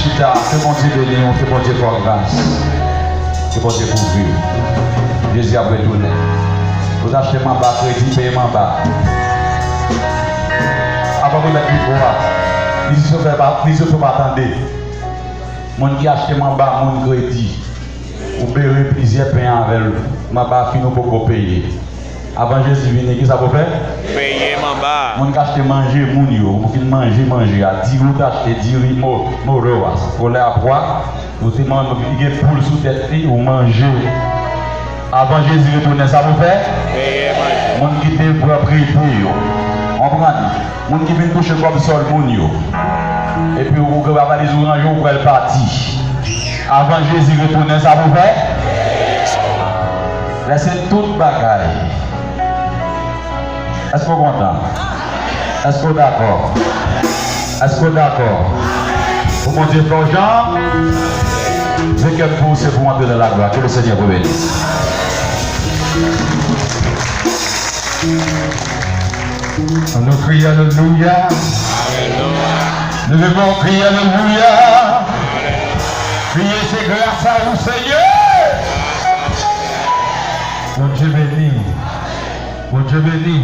chita, que mon Dieu bénisse, que mon Dieu fasse grâce. Que mon Dieu couvre. Jésus a retourné. Vous achetez ma barre, crédit, payez ma barre. Avant de mettre le pouvoir, ils ne sont pas attendus. Mon qui achète ma barre, mon crédit, ou payer plusieurs payants avec ma barre qui nous peut payer. Avant Jésus venir, qu'est-ce que ça peut faire? Payer ma barre. Mon qui achète manger, mon yo, mon qui manger, à 10 euros d'acheter 10 euros, mon rewas, pour les apprendre, vous avez une poule sous tête ou manger. Avant Jésus retourner, ça vous fait? Payer manger. Mon qui te propriété, on prend. Mon qui vient toucher comme sol, mon yo. Et puis vous avez les oranges pour le parti. Avant Jésus retourner, ça vous fait? Laissez toute bagaille. Est-ce que vous êtes content? Est-ce que vous êtes d'accord? Est-ce que vous êtes d'accord? Pour mon Dieu, Jean, c'est que vous, c'est pour entrer dans la gloire. Que le Seigneur vous bénisse. On nous crie Alléluia. Nous devons crier Alléluia. Crier c'est grâce à vous, Seigneur. Mon Dieu béni. Mon Dieu béni.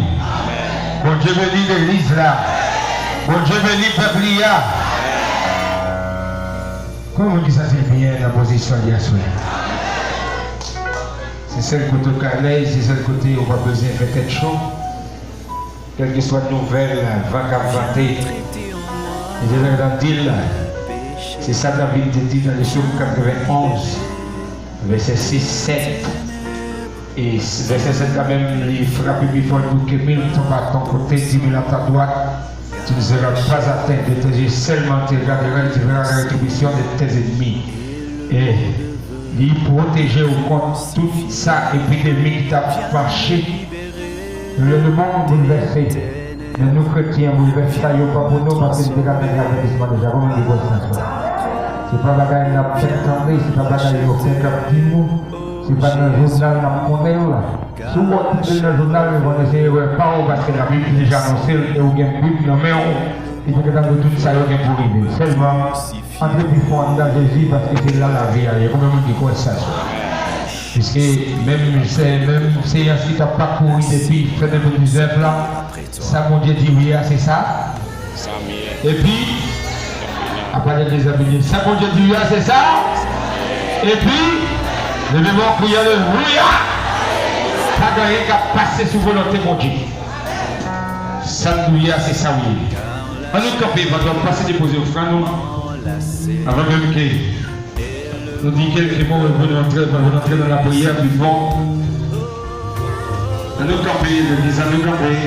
Mon Dieu béni l'église là. Mon Dieu béni peuple là. Comment on dit ça c'est bien la position d'hier soir? C'est celle côté calais, c'est celle côté où on va besoin de faire quelque chose. Quelle que soit nouvelle, va capter. Et je vais dans dire là. C'est ça David dit dans le psaume 91, verset 6, 7. Et verset 7 quand même, il frappe plus fort que 1000 tombent à ton côté, 10 000 à ta droite. Tu ne seras pas atteint de tes yeux, seulement tu regarderas et tu verras la rétribution de tes ennemis. Et il protégeait au compte tout ça, épidémie qui t'a marché. Le monde bouleversé. Mais nous chrétiens bouleversés, pas pour nous, parce que nous avons l'avertissement déjà. Comment on dit ça? C'est pas bagaille la prétendue, c'est pas bagaille au fait de nous. C'est pas dans le journal qu'on est là. Souvent, dans le journal, on va essayer de pas parce que la Bible est déjà annoncée et on a une Bible, mais il faut que dans tout ça, on est pour l'idée. Seulement, entrer plus fort dans Jésus parce que c'est là la vie. Il y a combien de monde qui croit ça? Puisque même c'est ainsi que tu as parcouru depuis près de 2019 là, ça mon Dieu dit oui, c'est ça. Et puis, après les amis, ça mon Dieu dit oui, c'est ça. Et puis, nous devons crier Alléluia. Pas de rien qu'à passer sous volonté mon Dieu. Alléluia, c'est ça oui. On nous camper, on va passer déposer au frère nous. Avant même que nous disons quelques mots, on va entrer dans la prière du bon. On nous camper, l'église, on nous camper.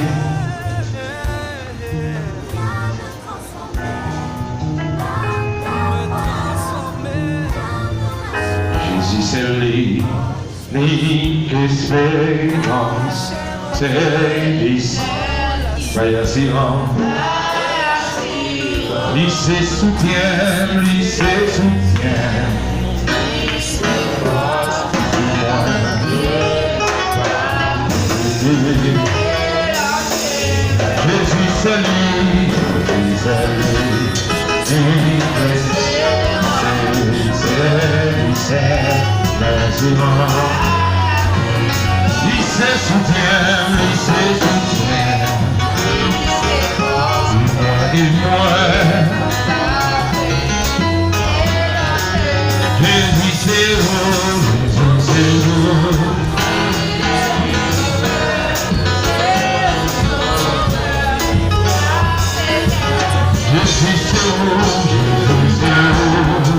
Jésus c'est l'espérance, c'est l'espérance. Lui se soutient, lui se soutient. Jésus c'est lui, c'est il se soutient, il se soutient. Et moi, Jésus c'est vous, Jésus c'est vous. Jésus c'est vous, Jésus c'est vous.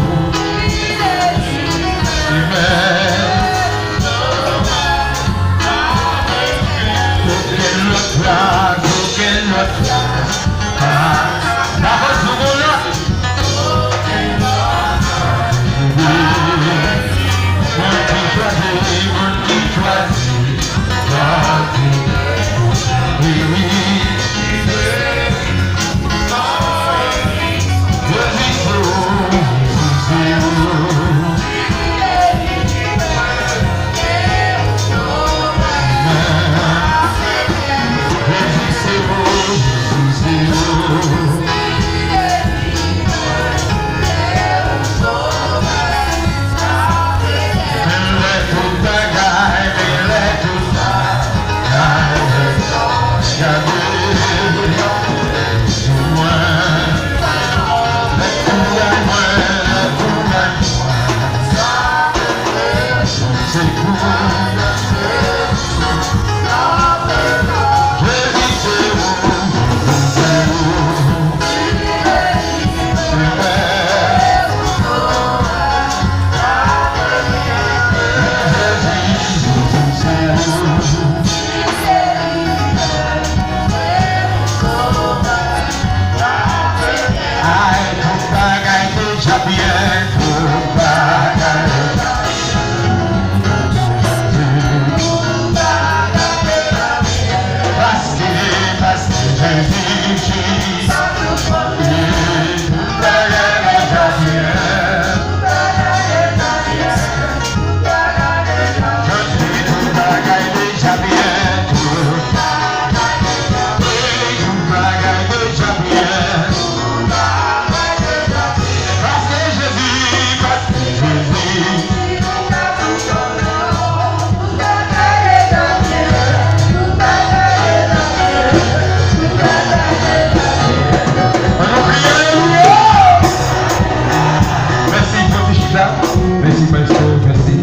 Merci, pasteur, merci.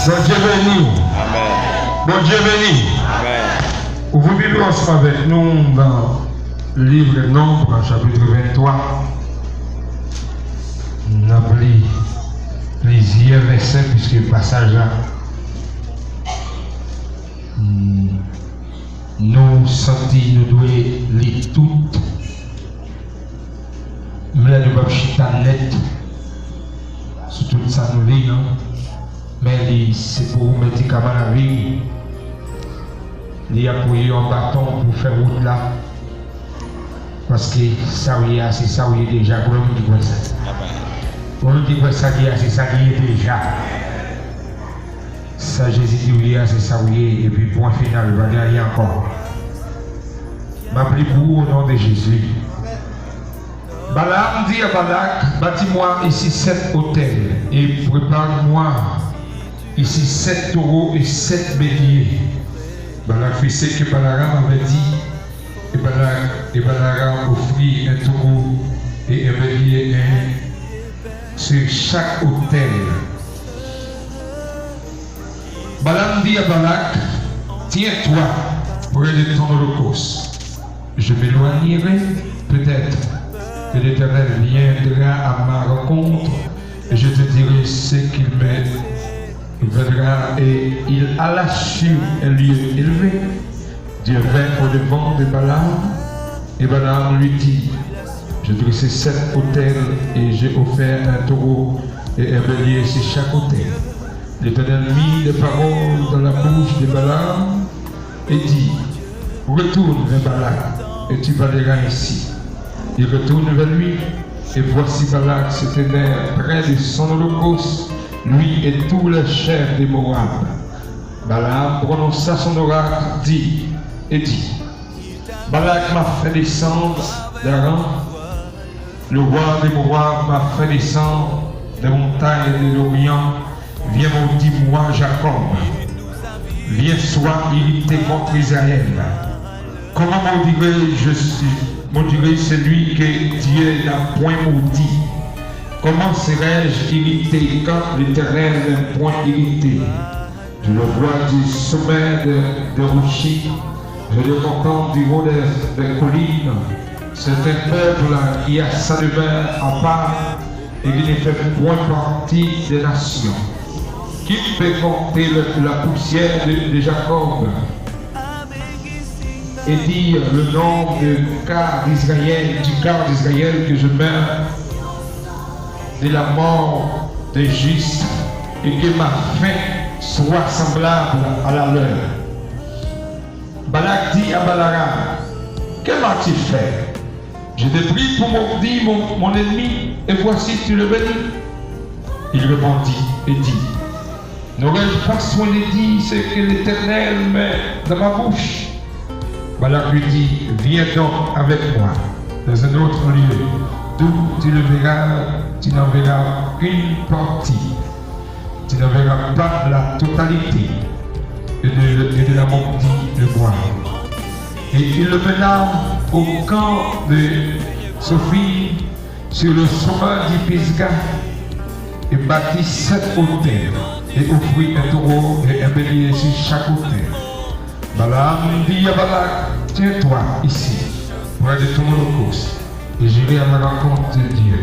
Bon Dieu béni. Amen. Bon Dieu béni. Amen. Vous vivez ensemble avec nous dans le livre de Nombre, chapitre 23. Nous avons pris plusieurs versets, puisque le passage là, nous sentons, nous devons lire toutes. Nous ne pouvons pas net sur tout ça, nous lisons. Mais c'est pour vous mettre comme la vie. Il y a pour un bâton pour faire route là. Parce que ça, c'est ça, oui, déjà, pour nous dire ça. Pour nous dire ça, c'est ça qui est déjà. Ça, Jésus dit, oui, c'est ça, oui, et puis point final, il va dire encore. M'appelez pour vous au nom de Jésus. Balaam dit à Balak, bâtis-moi ici 7 autels et prépare-moi ici 7 taureaux et 7 béliers. Balak fit ce que Balaam avait dit et Balaam offrit un taureau et un bélier sur chaque autel. Balaam dit à Balak, tiens-toi près de ton holocauste. Je m'éloignerai peut-être que l'Éternel viendra à ma rencontre et je te dirai ce qu'il me viendra. Et il alla sur un lieu élevé. Dieu vint au devant de Balaam et Balaam lui dit, je dressai 7 autels et j'ai offert un taureau et un bélier sur chaque autel. L'Éternel mit des paroles dans la bouche de Balaam et dit, retourne vers Balaam et tu parleras ainsi. Il retourne vers lui, et voici Balak se tenait près de son holocauste, lui et tous les chefs des Moab. Balaam prononça son oracle, dit, Balak m'a fait descendre d'Aram, le roi des Moab m'a fait descendre des montagnes de l'Orient, viens maudis-moi Jacob, viens sois irrité contre Israël. Comment maudirai celui que Dieu n'a point maudit? Comment serais-je irrité quand l'Éternel n'est point irrité? Je le vois du sommet de rochers, je le contente du haut des collines. C'est un peuple qui a sa demeure à part et qui ne fait point partie des nations. Qui peut compter la poussière de Jacob et dire le nom du quart d'Israël que je meurs de la mort des justes et que ma fin soit semblable à la leur. Balak dit à Balaam, que m'as-tu fait? Je t'ai pris pour maudire mon ennemi et voici tu le bénis. Il répondit et dit, n'aurais-je pas soin de dire ce que l'Éternel met dans ma bouche? Balak lui dit, viens donc avec moi dans un autre lieu, d'où tu le verras, tu n'en verras qu'une partie. Tu n'en verras pas la totalité et de la maudit de bois. Et il le mena au camp de Sophie sur le sommet du Pisgah et bâtit 7 autels et offrit un taureau et un bélier sur chaque autel. Balaam dit à Balak, tiens-toi ici, près de ton holocauste, et j'irai à la rencontre de Dieu.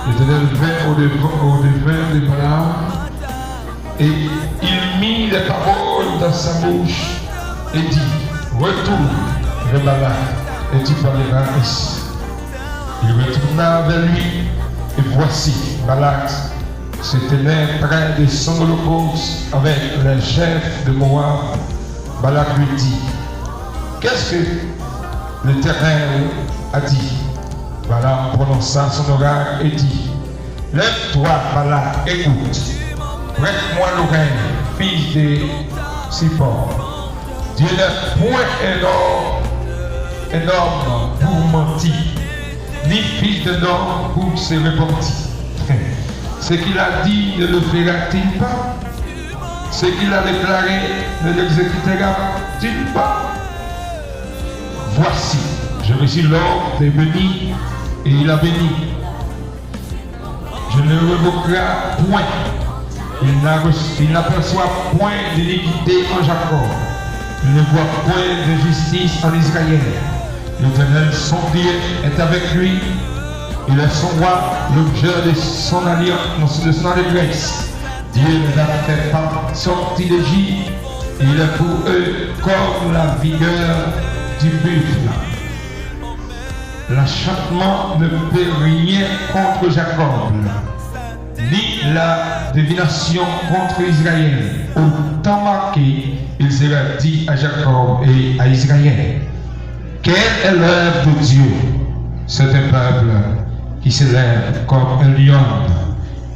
L'Éternel vint au devant de Balaam, et il mit les paroles dans sa bouche, et dit, retourne vers Balak, et tu parleras ici. Il retourna vers lui, et voici, Balak se tenait près de son holocauste avec les chefs de Moab. Balak lui dit, qu'est-ce que l'Éternel a dit? Balaam prononça son oreille et dit, lève-toi, Balaam, écoute. Prête-moi l'oreille, fils de Sippor. Dieu n'est point un homme pour mentir, ni fils d'un homme pour se repentir. Ce qu'il a dit ne le fera-t-il pas? Ce qu'il a déclaré ne l'exécutera-t-il pas? Voici, je reçus l'ordre de bénir et il a béni. Je ne revoquerai point. Il n'aperçoit point d'iniquité en Jacob. Il ne voit point de justice en Israël. L'Éternel, son Dieu, est avec lui. Il est son roi, l'objet de son alliance, de son allégresse. Dieu ne les a fait pas sortir d'Égypte. Il est pour eux comme la vigueur du buffle. L'acharnement ne peut rien contre Jacob, ni la divination contre Israël. Autant marqué, il sera dit à Jacob et à Israël. Quelle est l'œuvre de Dieu? C'est un peuple qui se lève comme un lion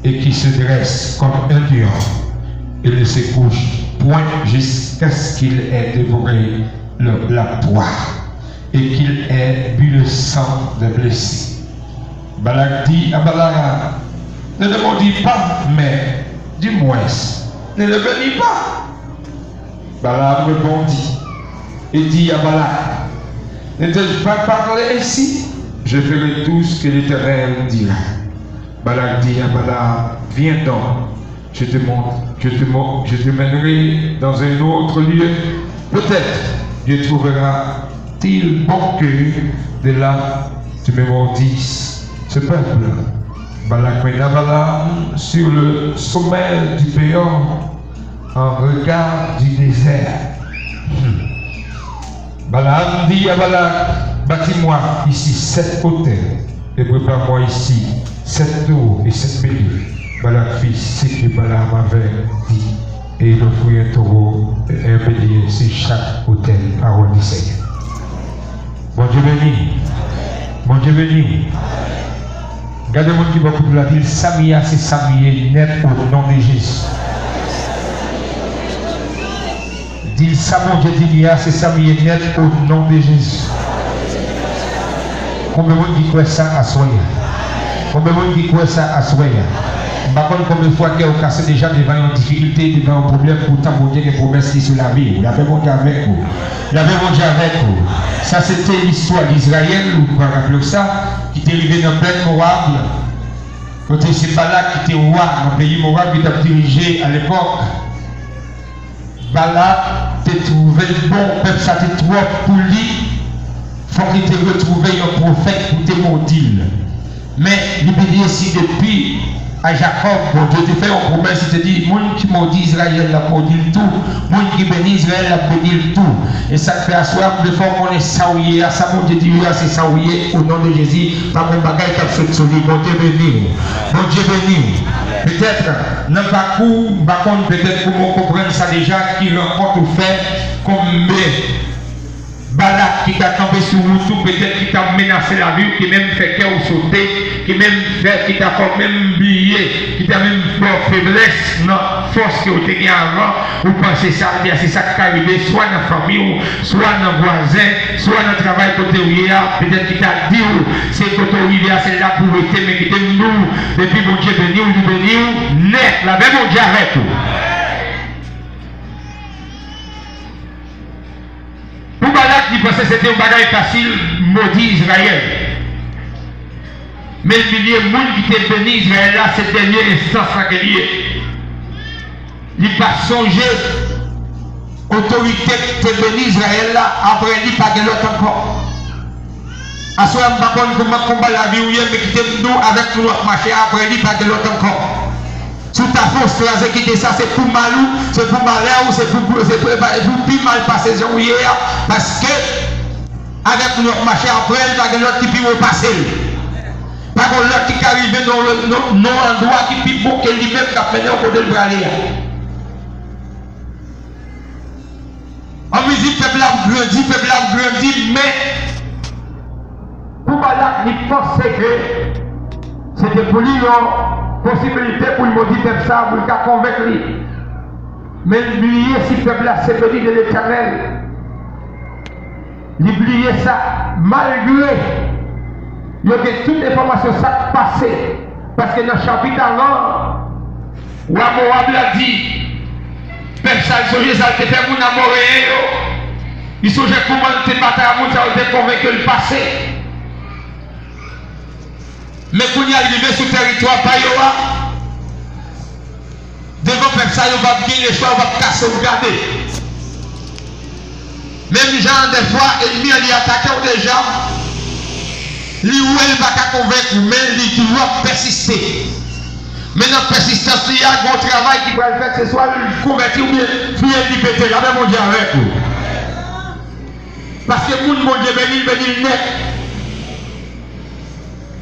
et qui se dresse comme un lion. Il ne se couche point jusqu'à ce qu'il ait dévoré la proie et qu'il ait bu le sang des blessés. Balak dit à Balaam, ne le maudis pas, mais dis-moi, ne le bénis pas. Balaam répondit et dit à Balak, ne t'ai-je pas parlé ainsi? Je ferai tout ce que l'Éternel dira. Balak dit à Balaam, viens donc, je te mènerai dans un autre lieu. Peut-être Dieu trouvera-t-il bon que de là tu me maudisses ce peuple. Balak mena Balaam sur le sommet du Péor en regard du désert. Balaam dit à Balak, bâtis-moi ici 7 autels et prépare-moi ici 7 tours et 7 béliers. Balak fit ce que Balaam avait dit et il offrit un taureau et un bélier sur chaque autel, parole du Seigneur. Bon Dieu béni. Bon Dieu béni. Regardez mon qui va pour la ville, Samia, c'est Samia net au nom de Jésus. Dis Samon, je dis, c'est Samia net au nom de Jésus. Combien de monde qui croit ça à soi? Combien de monde qui croit ça à soi? Par contre, combien de fois qu'il y a cassé déjà devant une difficulté, devant un problème, pourtant vous Dieu des promesses sur la vie. Vous l'avez mon Dieu avec vous. Vous l'avez mon Dieu avec vous. Ça c'était l'histoire d'Israël, vous pouvez rappeler ça, qui était arrivé dans le plaine Moab. Côté c'est Balak qui était roi dans le pays Moab, qui était dirigé à l'époque. Balak t'es trouvé bon, peuple ça t'est trop pour lui. Faut qu'il te retrouve un prophète pour te maudire. Mais il peut dire si depuis à Jacob, bon Dieu te fait une promesse, il te dit, monde qui maudit Israël l'a maudit le tout, monde qui bénit Israël l'a béni le tout. Et ça fait asseoir de fois qu'on est saouillé, à ça mon Dieu dit, c'est saouillé au nom de Jésus, par mon bagage qui a fait sur lui, bon Dieu béni. Bon Dieu béni. Peut-être, dans le parcours, peut-être pour comprendre ça déjà, qui rencontre ou fait comme Balak qui t'a tombé sur vous, peut-être qui t'a menacé la vie, qui même fait cœur sauter, qui même fait, qui t'a fait même billet, qui t'a même fait faiblesse, non, force que vous avez avant, vous pensez ça, c'est ça qui est arrivé, soit dans la famille, soit dans le voisin, soit dans le travail côté où il y a, peut-être qui t'a dit, c'est côté où il y a, c'est là pour rester, mais qui t'aime nous, depuis mon Dieu béni, ou nous béni, net, la même mon Dieu avec vous. Il pensait que c'était un bagage facile, maudit Israël. Mais le milieu de monde qui était béni Israël là, cette dernière instance là qu'il y est. Il n'a pas songé autorité qui était béni Israël là, après il n'a pas de l'autre encore. À ce moment-là, je ne sais pas comment combat la vie, mais qui était nous avec nous marcher, après il n'a pas de l'autre encore. Sous ta force, tu as quitté ça, c'est pour malou, c'est pour malheur, c'est pour plus mal passer hier, parce que avec notre marché après, il va y avoir l'autre qui peut repasser. Par contre, l'autre qui arrive dans l'endroit qui peut pour qu'il lui-même qui a fait un côté de braler. En musique, peuple a grandi, mais pour Balak, il pensait que c'était pour lui une possibilité pour le maudire comme ça, pour le convaincre lui. Mais l'oublier si le peuple a séparé de l'Éternel. L'oublier ça, malgré il y a toute l'information ça passé. Parce que dans le chapitre avant, Moab a dit, même ça, il ça fait mon amoureux, il songeait comment te battre à mon ça, il convaincu le passé. Mais quand il est arrivé sur le territoire, devant le peuple, il va bien les choix, il va casser ou garder. Même gens, des fois, l'ennemi il attaque déjà. Lui ou elle va convaincre, mais lui qui doit persister. Mais notre persistance, il y a un bon travail qui va le faire, que ce soit le convertir ou bien finir de péter. La même mon Dieu avec vous. Parce que mon Dieu béni net.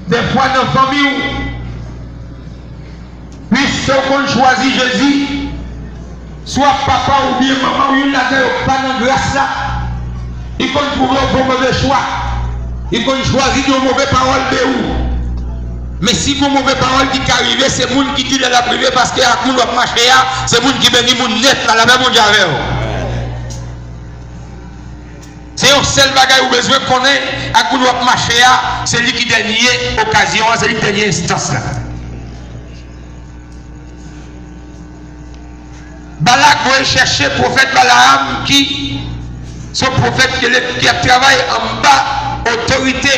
Des fois dans la famille, puisque qu'on choisit Jésus, soit papa ou bien maman ou une là pas dans grâce là, il faut trouver un mauvais choix. Il faut choisir de mauvaises paroles de où. Mais si vous mauvaises paroles qui arrivent, c'est le monde qui dit de la privée parce que à coup de marché, c'est le monde qui bénit le net dans la même monde avec vous. C'est un seul bagage où besoin de connaître à coup de marché, c'est lui qui dernière occasion, c'est lui qui dernière instance là. Balak va chercher le prophète Balaam qui, ce prophète qui a travaillé en bas. Autorité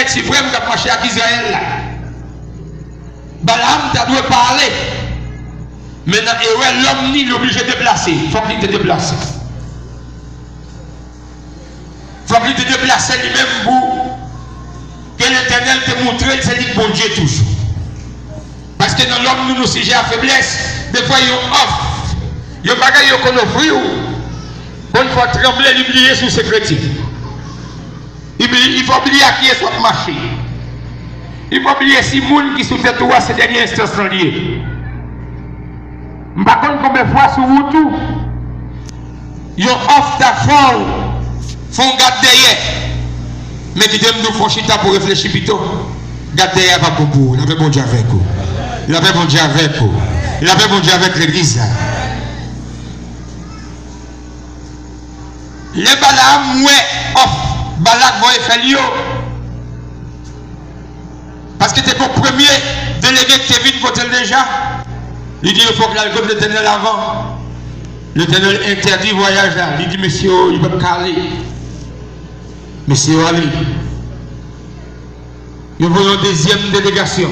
suprême qui a marché à Israël. Balaam t'a dû parler. Maintenant, l'homme ni l'obligé de déplacer. Il faut qu'il te déplace. Il faut qu'il te déplace lui-même pour que l'Éternel te montre que c'est lui qui bon Dieu toujours. Parce que dans l'homme, nous sujets à faiblesse. Des fois, il y a offre. Il y a des bagages qu'on offre. Qu'on faut trembler, l'oublier sous ses chrétiens. Il faut oublier à qui est soit marché. Il faut oublier si les gens qui sont fait toi ces dernières instances sont liés. Je ne sais pas combien de fois sur vous tout. Ils offrent ta folle, font garde derrière. Mais qui t'aiment nous font chita pour réfléchir plutôt. Garde derrière pas pour vous. Il avait bon Dieu avec vous. Il avait bon Dieu avec vous. Il avait bon Dieu avec l'église. Les Balaam, ouais, offre. Balak va faire l'io. Parce que tu es ton premier délégué que tu es vite côté déjà. Il dit il faut que l'alcool de l'Éternel avant. L'Éternel interdit le voyage là. Il dit monsieur, il va me caler. Monsieur, allez. Il y a une deuxième délégation.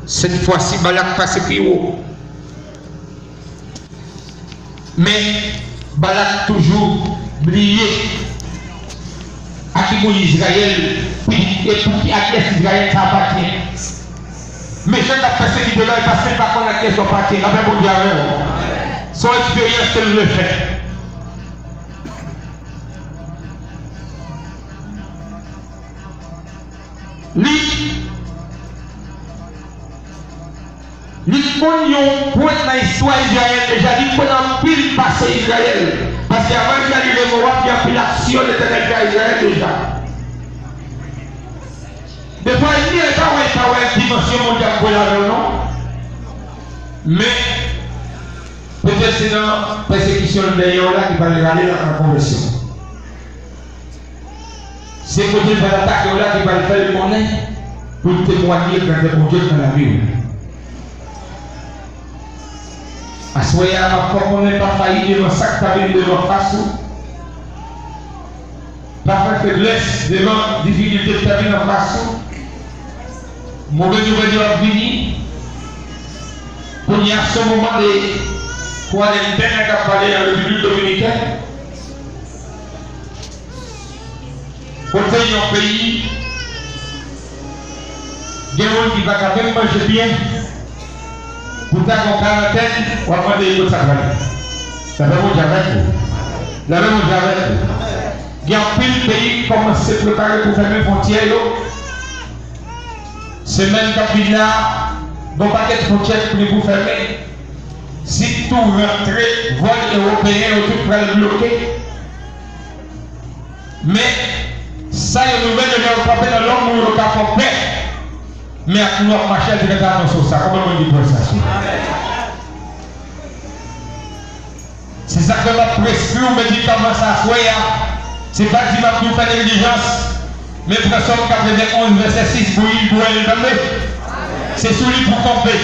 Cette fois-ci, Balak passe plus haut. Mais Balak toujours oublié. À qui mon Israël et pour qui à qui Israël ça appartient. Mais je n'ai pas fait de là parce que par contre à qui ça appartient. La même bon Dieu avec son expérience elle le fait. L'Isponion pointe dans l'histoire d'Israël déjà dit qu'on a pile passé Israël. Parce qu'avant qu'il arrive au Moab, il y a pris l'action de l'Éternel à Israël déjà. Des fois, il n'y a pas une dimension mondiale pour la non. Mais peut-être c'est dans la persécution de là qui va regarder dans la conversion. C'est côté de l'attaque là qui va le faire le monnaie pour témoigner quand c'est mon Dieu dans la vie. À ce moment-là, on n'est pas failli devant ça que tu as vu devant face. Pas faire faiblesse devant difficulté que tu as vu en face. Mauvais nouvelle de venir. Pour y avoir ce moment de quarantaine qui a parlé dans le République dominicaine. Pour faire un pays, il y a des gens qui vont manger bien. Pour ta quarantaine, on va demander de travailler. La même chose avec vous. La même chose avec vous. Il y a un pile pays qui commence à se préparer pour fermer les frontières. Semaine qui là, bon paquet de frontières pour vous fermer. Si tout rentre, vol européen ou tout pour le bloquer, Mais ça, il y a une nouvelle de frapper dans l'homme où il y a un paix. Mais à nous, marcher directement sur ça. Comment on dit pour ça? C'est ça que la prescrit ou médicament ça soit. C'est pas dit que nous faisons négligence. Mais pour ça, 91, verset 6, pour il doit le tomber. C'est celui pour tomber.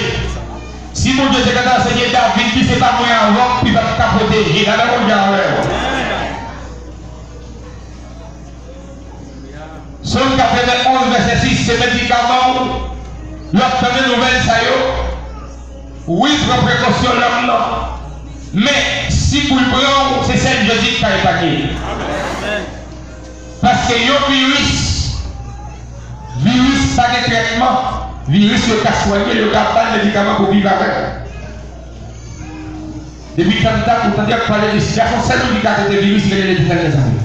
Si mon Dieu est enseigné David, qui c'est pas moi en rock, puis il va capoter. Il a la mondiale. Somme 91, verset 6, c'est médicament. L'autre nouvelle, ça y est. Oui, prends précaution l'homme là. Mais si vous le prenez, c'est celle de Jésus qui a épargné. Parce que le virus, pas de traitement. Virus, le cas soigné, le cas pas de médicaments pour vivre avec. Depuis 30 ans, vous entendez parler de situation, c'est le cas de virus qui est les dernières années.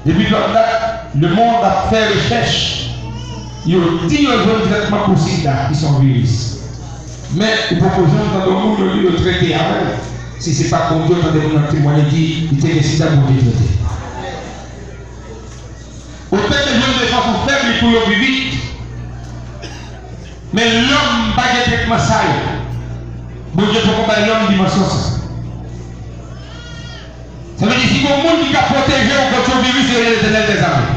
Depuis 30 ans, le monde a fait recherche. Il y a 10 traitements possibles qui sont virus. Mais il faut que les gens dans le monde le traiter avec. Si ce n'est pas pour Dieu, quand on témoigne, il était décidé pour les traiter. Autant que les gens de façon faible, ils peuvent vivre vite. Mais l'homme n'a pas de traitement sale. Bon Dieu, il faut qu'on l'homme dimension ça. Ça veut dire que si le monde qui a protégé contre le virus, c'est l'éternel des armées.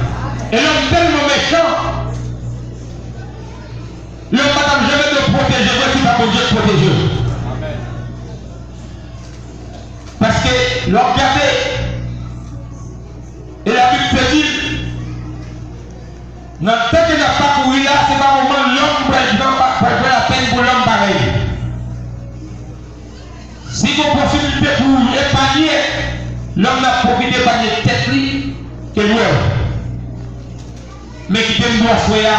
Et l'homme tellement méchant. Le madame, je vais te protéger, voici pas pour Dieu te protéger. Parce que l'homme regardez, et la Bible te dit, dans le temps qu'il n'a pas couru là, c'est pas le moment l'homme pour faire la peine pour l'homme pareil. Si vous avez possibilité pour épargner, l'homme n'a profité d'épargner tête que nous. Mais qui peut nous assurer.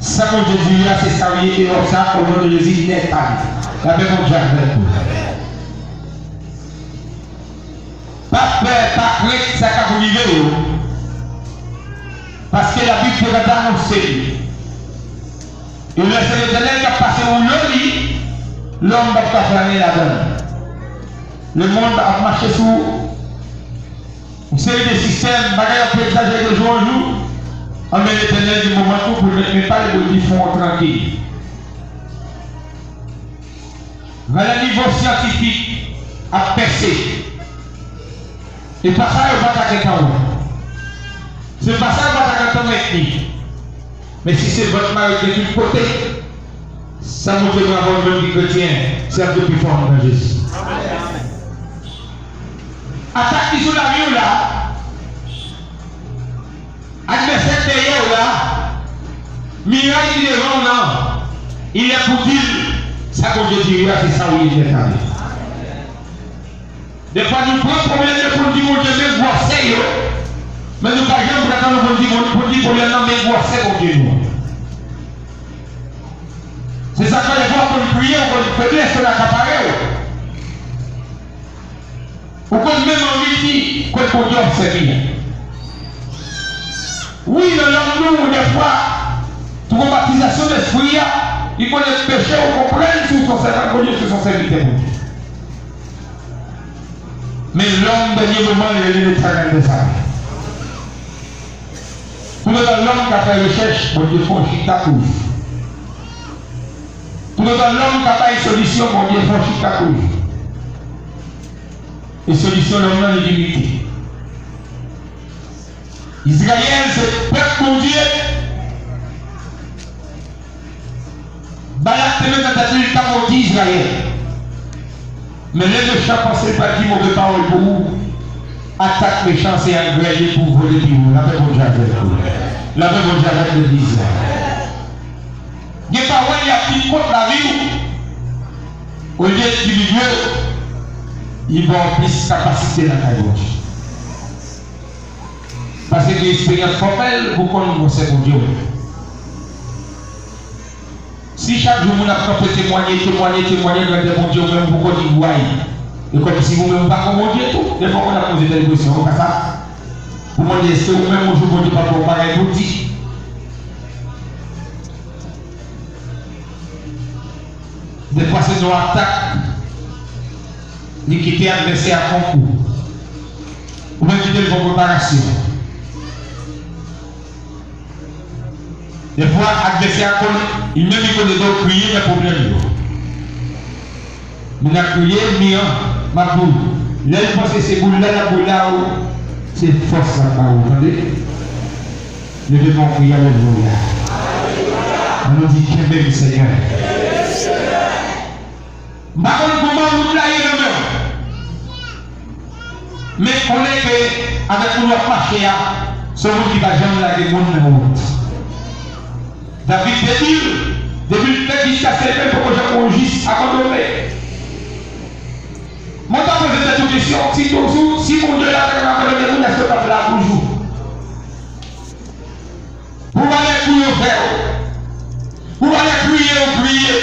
Ça, mon Jésus, là, c'est ça, et ça, au nom de Jésus, n'est pas. La même mon jardin. Pas peur, pas crainte, ça va vous vivre. Parce que la Bible peut annoncer. Et le Seigneur éternel qui a passé au lit, l'homme va pas faire là-dedans. Le monde a marché sur une série de systèmes, bagaille peut exagérer de jour en jour. Mais l'éternel du moment où vous ne mettez pas les bouts font tranquille. Voilà le niveau scientifique à percer. Et pas ça, il va t'attaquer en haut. C'est pas ça, il va t'attaquer en ethnique. Mais si c'est votre mari qui est du côté, ça montre que avoir le chrétien, c'est un peu plus fort dans Jésus. Attaque qui sur la vie là. Adversaire derrière là, miracle il est devant là, il est pour dire, ça que je dis, c'est ça où il est allé. Des fois nous prenons problème pour dire, mon Dieu, mais voir c'est yo. Mais nous pas jamais prétendre pour dire, problème, mais voir c'est mon Dieu. C'est ça que les fois qu'on prie, on peut laisser la caparelle. Ou qu'on même envie de dire, qu'on peut Dieu observer. Oui, le l'homme, des fois, toute baptisation d'esprit, il connaît le péché, on comprend sur son serviteur, sur son serviteur. Mais l'homme, dernier moment, il est l'éternel des armées. Tout le temps, l'homme qui a fait recherche, mon Dieu, faut chita-couille. Tout le temps, l'homme qui a fait une solution, mon Dieu, faut chita-couille. Et solution, l'homme n'a pas limité. Israël, c'est peuple mon Dieu. Balak te met dans ta tête, t'as maudit Israël. Mais les méchants pensaient pas dire mauvais parole pour vous. Attaque méchant, c'est engagé pour voler du monde. La paix mon Dieu avec vous. La paix mon Dieu avec le Israël. Il n'y a pas il y a pris contre la vie. Au lieu de Dieu, ils vont avoir plus de capacité dans la gauche. Parce que l'expérience formelle, vous connaissez mon Dieu. Si chaque jour vous avez témoigné de mon Dieu, même vous connaissez vous. Et comme si vous-même pas comme mon Dieu, tout. Des fois on a posé des questions, comme ça. Vous me dites, est-ce que vous-même aujourd'hui vous ne dites pas pour pareil, vous dites. Des fois c'est nos attaques. Nous quittons adversaire à concours. pour préparation. Des fois, l'adversaire, il même connaît donc crier les problèmes. Il a crié, ma boule. Là, il pense que c'est boule là, la boule là, c'est force là, vous entendez? Nous devons crier alléluia. On nous dit qu'il est le Seigneur. Comment vous l'avez le mais on est que avec nous marché, c'est vous qui va jamais la démonter. David dit, depuis le fait qu'il s'est fait pour que je conduise abandonné. Moi, je pose cette question, si mon Dieu l'a fait abandonner, vous n'êtes pas là toujours. Vous allez prier au frère. Vous allez prier.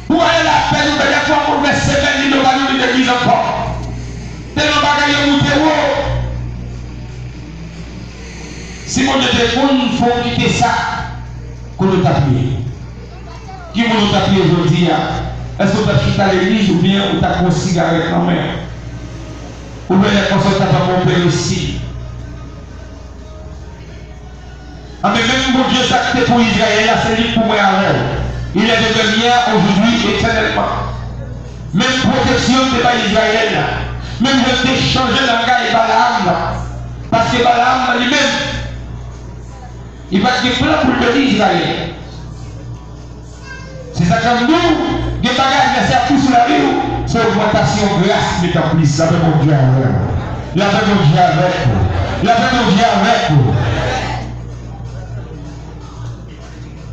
Vous allez la peine, vous allez faire pour les semaines, nous allons nous l'église encore. Tellement bagaille monter haut. Si mon Dieu te compte, il faut quitter ça. Qu'on nous t'appuie. Qui vous nous t'appuie aujourd'hui? Est-ce que tu as chuté à l'église ou bien tu as pris une cigarette dans la main? Ou bien les consultants à mon père ici? Ah mais même mon Dieu ça pour Israël, là c'est lui pour moi avec. Il est de lumière aujourd'hui éternellement. Même protection de pas Israël là. Même je vais changer le langage de Balaam là. Parce que Balaam lui-même, il va être plein pour le bénir Israël. C'est ça comme nous, des bagages mais c'est tout sur la vie. C'est augmentation grâce mais en plus. La paix mon Dieu avec vous. La paix mon Dieu avec vous. La paix mon Dieu avec vous.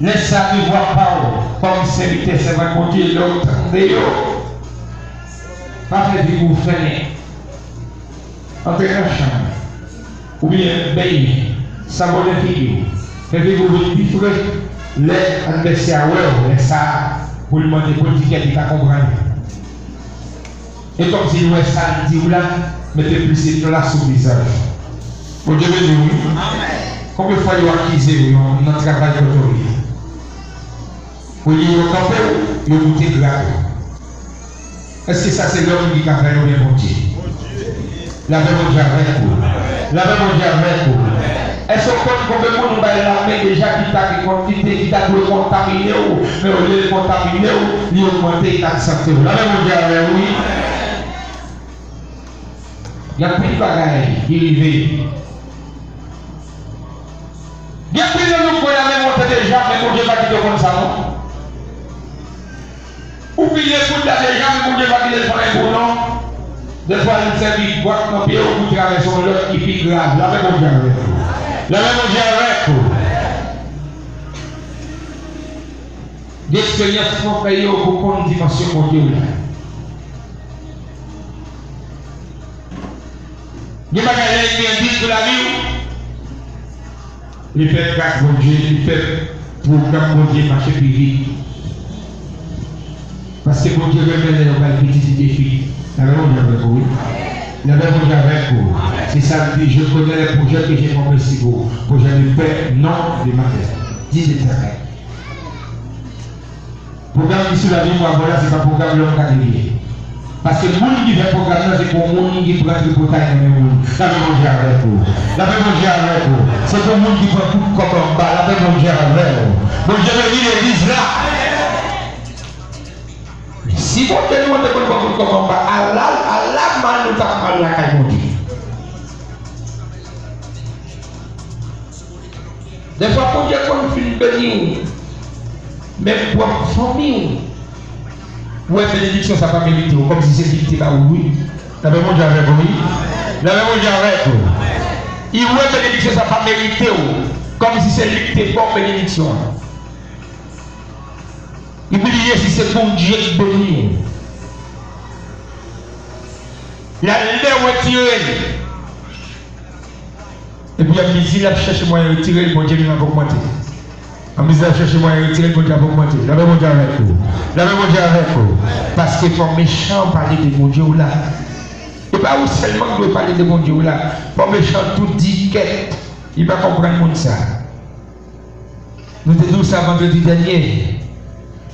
Laisse ça ne voit pas comme serviteur, c'est vrai mon Dieu, l'autre pas fait de vous freiner. Entrez dans la chambre. Ou bien baigner. Ça va le figure. Faites vous vivre les adversaires, laisse ça pour le demander pour le ticket qui t'a compris. Et comme si nous ça dit là, mettez plus de la sous le visage. Pour Dieu béni. Combien de fois il a accusé dans le travail d'autorité? Pour lui, il a campé, il a goûté grave. Est-ce que ça c'est l'homme qui a fait le bien mon Dieu? La paix mon Dieu avec vous. La paix mon Dieu avec vous. Est-ce qu'on peut nous faire l'armée déjà qui t'a contaminé ou mais au lieu de contaminer ou il a augmenté il a santé. La paix mon Dieu avec vous. Il y a plus de bagailles qui arrivent. Il y a plus de nous pour la même montée déjà mais mon Dieu va quitter comme ça non? Oubliez pour la déjà, mais mon Dieu va dire le bon nom. Des fois, il s'est boîte dans le pied au bout de la maison, l'autre qui pique grave. La même Dieu avec vous. La même Dieu avec vous. L'expérience qu'on fait pour prendre une dimension mon Dieu. Il y a des gens qui disent de la vie. Il fait grâce mon Dieu, il fait pour que mon Dieu marche plus vite. Parce que mon Dieu veut mettre dans le petit défi. La même Dieu avec vous. La même Dieu avec vous. C'est ça que je connais les projets que j'ai compris si vous. Projet de paix, non de matin. 10 éternels. Programme qui sur la vie, moi, voilà, c'est pas programme l'homme qui parce que le monde qui fait programme, c'est pour le monde qui prend le portail dans le monde. La même Dieu avec vous. La même Dieu avec vous. C'est pour le monde qui prend tout comme en bas. La même Dieu avec vous. Bon Dieu veut dire l'église là. Si vous avez demandé pour le combat, Allah mal nous t'a mal la caille. Des fois, pour dire qu'on fait une bénédiction, même pour une famille, ouais, bénédiction, ça va mériter, comme si c'est limité là où oui. La même Dieu avec vous. La même Dieu avec vous. Il ouais, bénédiction, ça va mériter, comme si c'est limité pour bénédiction. Oubliez si c'est bon Dieu qui bénit. Il a l'air retiré. Et puis à midi, il a cherché moyen de retirer, le bon Dieu va augmenter. À midi, il a cherché moyen de retirer, le bon Dieu va augmenter. La même Dieu avec vous. La même Dieu avec vous. Parce qu'il faut méchant parler de bon Dieu là. Et pas seulement doit parler de bon Dieu là. Pour méchant tout dit qu'est. Il va comprendre monde ça. Nous disons ça vendredi dernier.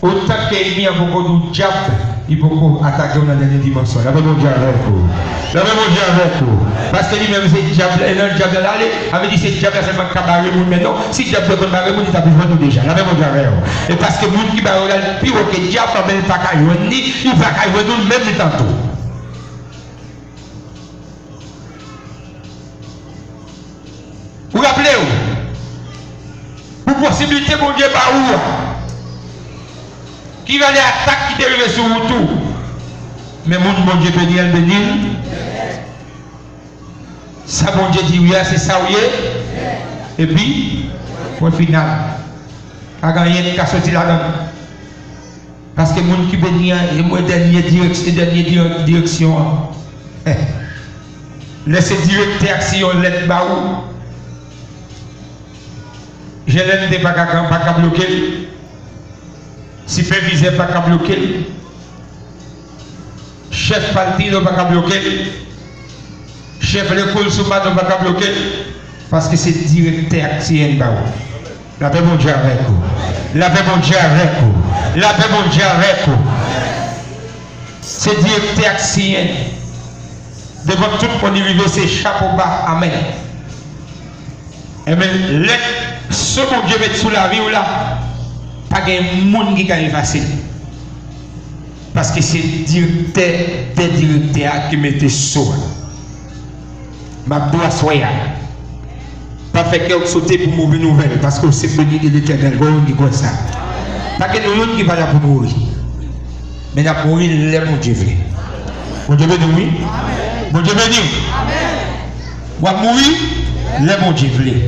Autant qu'il y a beaucoup de diable, il peut attaquer dans la dernière dimension. La bon Dieu avec vous. La bon Dieu avec vous. Parce que lui-même, c'est le diable, l'aller, avait dit c'est le diable, c'est pas cabaret, mais non, si le diable peut cabaret, il t'a besoin de déjà. La bon Dieu avec vous. Et parce que le monde qui va regarder le pire que le diable, il va pas il va nous même tantôt. Vous rappelez-vous? Pour possibilité, mon Dieu, par où? Qui va les attaques qui dérivent sur vous tout. Mais mon Dieu béni, elle béni. Ça, mon Dieu dit oui, c'est ça, oui. Et puis, au final, à gagner qu'à sortir là-dedans. Parce que mon qui béni, et moi, dernière direction. Laissez directeur si on l'aide bas où. Je l'aide pas qu'à bloquer. Superviseur pas qu'à bloquer. Chef parti ne pas qu'à bloquer. Chef l'école sous pas qu'à bloquer. Parce que c'est directeur qui est là. La paix mon Dieu avec vous. La paix mon Dieu avec vous. La paix mon Dieu avec vous. C'est directeur qui est. Devant tout le monde arrivé, c'est chapeau bas. Amen. Et bien, ce mon Dieu met sous la vie ou là. Pas de monde qui est facile. Parce que c'est directeur des directeurs qui mettent sous. Ma doigt soya. Pas fait qu'elle sauter pour mourir nouvelle. Parce que c'est béni de l'éternel. Vous comme ça. Pas que nous qui va là pour mourir. Mais là pour mourir, mon Dieu veut. Mon Dieu veut nous, oui. Mon Dieu veut nous. On va mourir, mon Dieu veut.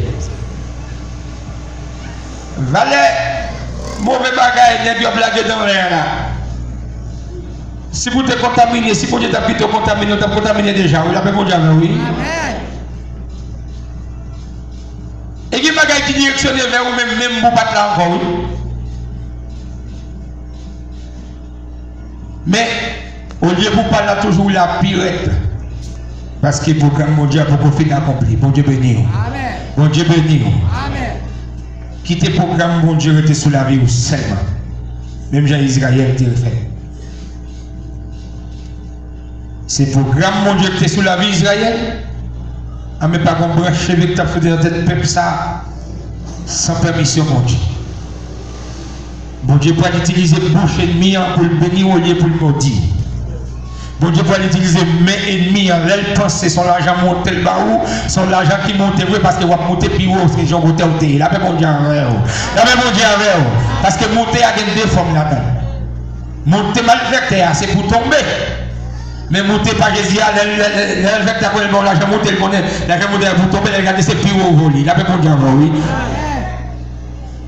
Valet. Mauvais bagage, il y a blague dans l'air là. Si vous êtes contaminé, si vous êtes plutôt contaminé, vous êtes contaminé déjà. Oui, la paix mon Dieu, oui. Et il y a des bagages qui directionnent vers vous-même, même vous pas là encore, oui. Mais, au lieu de vous parler toujours la pirate. Parce que le programme mon Dieu a beaucoup fini accompli. Bon Dieu béni. Amen. Bon Dieu béni. Amen. Quitter le programme, mon Dieu, était sous la vie ou seulement. Même Jean-Israël était fait. C'est le programme, mon Dieu, qui était sous la vie Israël. Ah, mais pas qu'on branche avec ta fête dans tête peuple ça. Sans permission, mon Dieu. Mon Dieu peut utiliser bouche ennemie pour le bénir au lieu pour le maudire. Bon Dieu va l'utiliser mes ennemis en l'aile penser son argent monter le bas ou son argent qui monte oui parce que va monter plus haut c'est gens monter au la paix mon Dieu avec la paix mon Dieu avec parce que monter a des formes là-dedans monter mal vecteur c'est pour tomber mais monter pas Jésus l'aile vecteur pour le l'argent monter le bonnet l'argent monter pour tomber regarder c'est plus haut voler la paix mon Dieu avec oui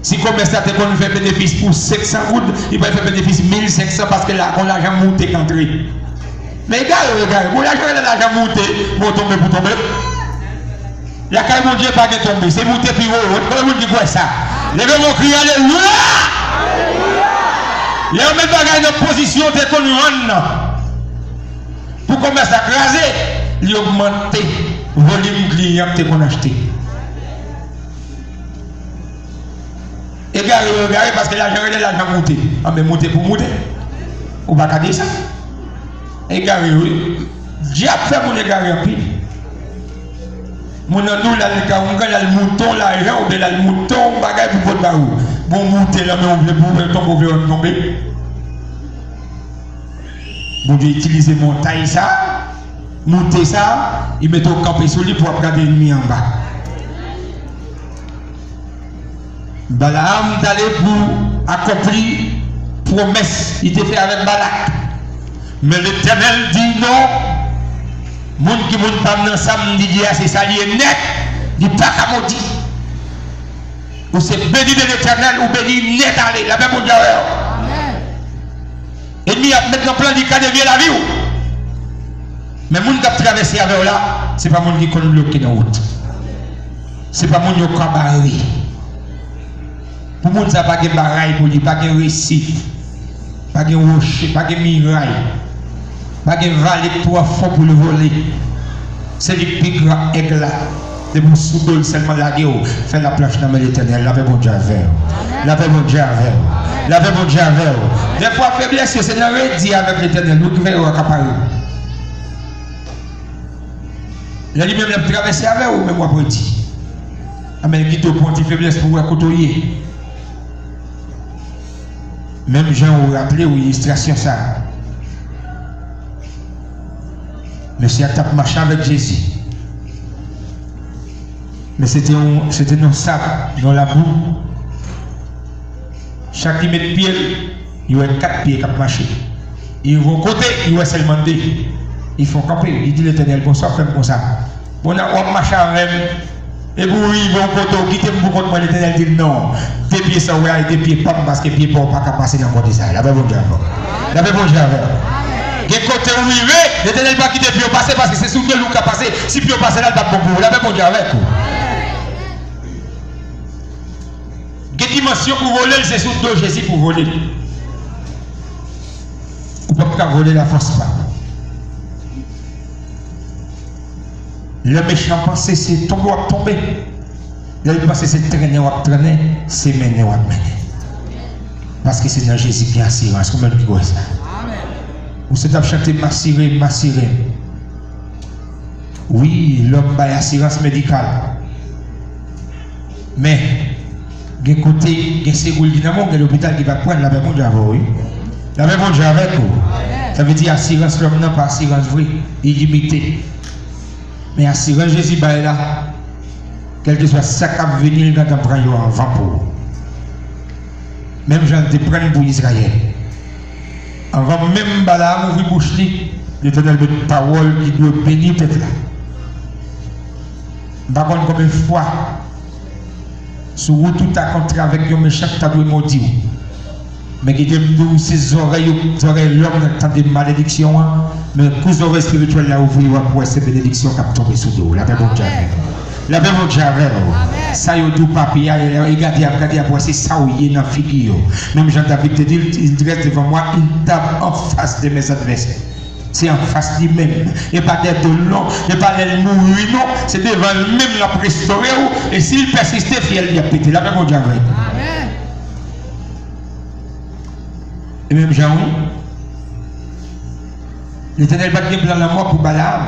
si commerce a qu'on fait bénéfice pour 500 gouttes il va faire bénéfice 1500 parce que là on l'argent monter qu'entrer. Mais regarde, pour l'argent de l'argent monter, pour tomber, pour tomber. La caille mon Dieu pas de tomber, c'est monter plus haut. Comment vous dites quoi ça? Levez mon cri, alléluia! Les hommes mettent pas dans position de qu'on nous rende. Pour commencer à craser, ils augmentent le volume client qu'on a acheté. Et regardez parce que l'argent de l'argent monter. Ah mais monter pour monter. On va pas dire ça. Égaré, oui. Diable fait mon égaré en pile. Mon andou là, le mouton, l'argent, ou bien le mouton, bagaille pour votre barou. Bon, monter là, mais on veut tomber. Bon Dieu, utiliser montagne ça, monter ça, il met au campé sur lui pour regarder l'ennemi en bas. Balaam d'aller pour accomplir promesse, il était fait avec Balak. Mais l'Éternel dit non. Moun qui moun pas dans samedi dit c'est ça lié net. Il pas qu'à maudit. Ou c'est béni de l'Éternel ou béni net aller. La même Dieu. Amen. Et il a maintenant plan du cas de vie la vie. Mais moun qui a traversé avec là, c'est pas moun qui connaît bloqué dans route. C'est pas moun qui a barré. Pour moun ça pas de baraille pour lui, pas de récif, pas de rocher, pas de miraille. Pas de valet pour fond pour le voler. C'est le plus grand aigle là. C'est pour souder seulement la gueule. Faire la planche dans l'éternel. La paix bon Dieu avec. La paix bon Dieu avec. La paix bon Dieu avec. Des fois, faiblesse, c'est le dit avec l'éternel. Nous qui veillons à accaparer. Il a dit même de traverser avec ou même moi petit. Mais il dit au point de faiblesse pour vous côtoyer. Même gens vous rappelez ou illustration ça. Monsieur a tapé marché avec Jésus. Mais c'était dans le sable, dans la boue. Chaque mètre de pied, il y a 4 pieds qui marchent. Ils vont côté, il y a seulement 2. Ils font camper. Il dit l'éternel, bonsoir, fais comme ça. On a marché avec. Et vous, ils vont côté, quittez vous contre moi, l'éternel dit non. 2 pieds ça, ouais, et 2 pieds pas, parce que pieds pas, pas passer dans le côté ça. La paix bon Dieu. La paix bon Dieu. Quel côté où il est, l'éternel va quitter pieds passer parce que c'est sous 2 loups qui a passé. Si pieds passer là, il va bon pour vous. La paix bon Dieu avec vous. Quelle dimension pour voler, c'est sous 2 Jésus pour voler. Vous ne pouvez pas voler la force pas. Le méchant pense c'est tomber ou tomber. Le pense c'est traîner ou traîner, c'est mener ou mener. Parce que c'est dans Jésus qui a assurance. Comment vous dites ça? Vous êtes à chanter m'assurer, m'assurer. Oui, l'homme a assurance médicale. Mais, il y a un côté, il y a un ségoule dynamo, il y a l'hôpital qui va prendre la paix bon Dieu avec vous. La paix bon Dieu avec vous. Ça veut dire assurance l'homme n'a pas assurance vraie, illimitée. Mais assurance Jésus est là. Quel que soit ça qui va venir quand on prend un vent pour vous. Même gens te prennent pour Israël. Avant même Balaam ouvrir bouche, l'éternel de parole qui doit bénir peut-être là. Par contre, combien de fois, sur vous tout à contre avec un méchant qui t'a maudit. Mais qui dit ses oreilles l'homme dans des malédictions, mais les oreilles spirituelles là ouvrir pour ces bénédictions qui tombent sous l'eau. La paix bon Dieu. La paix bon Dieu avec vous. Ça y est tout papier, regardez après c'est ça où il est dans la figure. Même Jean-David te dit, il dresse devant moi, il tape en face de mes adversaires. C'est en face lui-même. Et pas d'être long, et pas d'être mourir, non. C'est devant lui-même la restaurer. Et s'il persistait, il y a pété. La paix bon Dieu avec vous. Et même Jean, l'Éternel va dire la mort pour Balaam.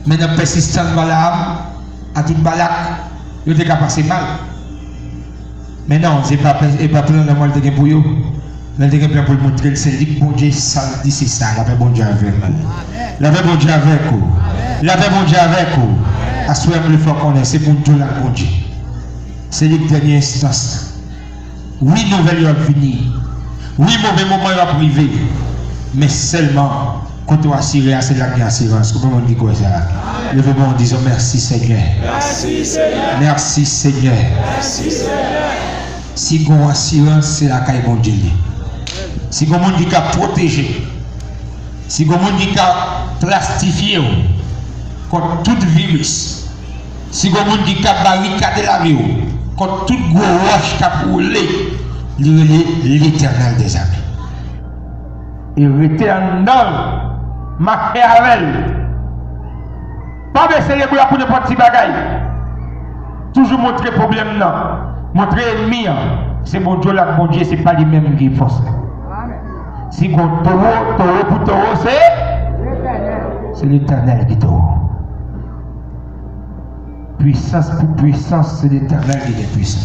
Mais dans la persistance de Balaam, à tout Balak, il était qu'à passer mal. Mais non, ce n'est pas plein de mort pour eux. Mais il était pour montrer que c'est lui qui bon Dieu, ça dit c'est ça. La paix bon Dieu avec vous. La paix bon Dieu avec vous. La paix bon Dieu avec vous. À ce moment il faut qu'on ait, c'est pour Dieu la bon Dieu. C'est la dernière instance. Oui, nouvelle va venir. Oui, mauvais moment va priver. Mais seulement, quand on assuré, c'est la assurance. Comment on dit quoi ça? Levez-moi en disant merci Seigneur. Merci Seigneur. Merci Seigneur. Merci Seigneur. Si on assurance, c'est la caille bon Dieu. Si on dit qu'à protéger, si on dit qu'à plastifier contre tout virus, si on dit qu'à barricader la vie, contre tout gros roche qui a brûlé, l'Éternel des amis. Et l'Éternel marqué avec elle. Pas de célébrer pour n'importe quel bagaille. Toujours montrer problème là. Montrer ennemi. C'est mon Dieu là, mon Dieu, c'est pas lui-même qui force. Si on taureau pour taureau, c'est l'Éternel qui taureau. Puissance pour puissance, c'est l'Éternel qui est puissant.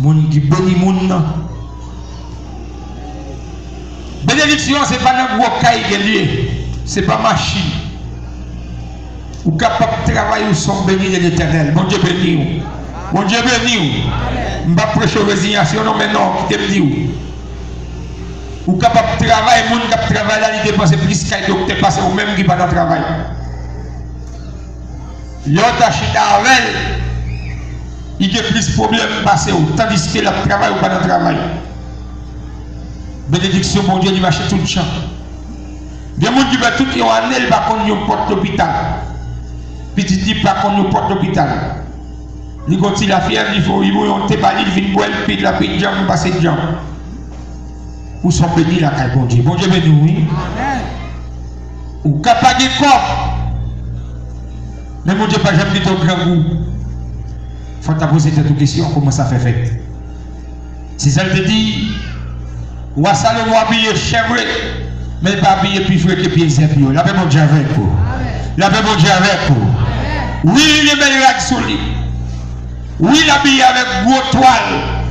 Moun qui bénit moun nan. Bénédiction, ce n'est pas un gros caille de lieu. Ce n'est pas machine. Ou capable de travailler ou sont bénis de l'Éternel. Bon Dieu béni. Bon Dieu béni. Je ne vais pas prêcher aux résignations, non, mais non, qui te dit. Ou capable de travailler, moun qui travaille là, il dépense plus qu'un docteur parce ou même qui pas dans le travail. L'autre achète avec. Il y a plus de problèmes passés, tandis que le travail ou pas dans le travail. Bénédiction, mon Dieu, il va acheter tout le champ. Des gens qui veulent tout y aller, ils vont nous porter l'hôpital. Petit dit pas qu'on nous porte l'hôpital. Ils continuent la fièvre, il faut, ils vont te parler, ils viennent boire le pied de la pied de jambe, passer de jambe. Où sont bénis la caille, bon Dieu? Bon Dieu béni, oui. Ou capable de corps. Mais mon Dieu, pas jamais dit au grand goût. Faut te poser cette question, comment ça fait? Si ça te dit, ou à Salomon habillé chèvre, mais pas habillé plus frais que pieds et pieds. La paix mon Dieu avec vous. La paix mon Dieu avec vous. Oui, il est meilleur sous lui. Oui, il habillé avec gros toile.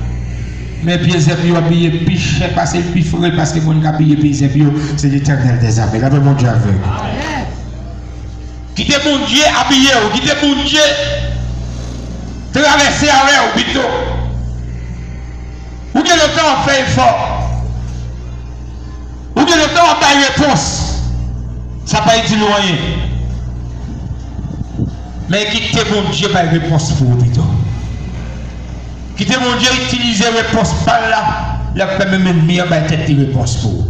Mais pieds et pieds habillé plus cher parce que plus frais parce que mon habillé pieds et pieds, c'est l'Éternel des armées. La paix mon Dieu avec vous. Quittez mon Dieu habillé, quittez mon Dieu traverser avec vous plutôt. Ou que le temps fait effort. Ou que le temps fait réponse. Ça n'a pas été loin. Mais quittez mon Dieu par réponse pour vous plutôt. Quittez mon Dieu utiliser réponse par là. La fait même ennemi en tête de réponse pour vous.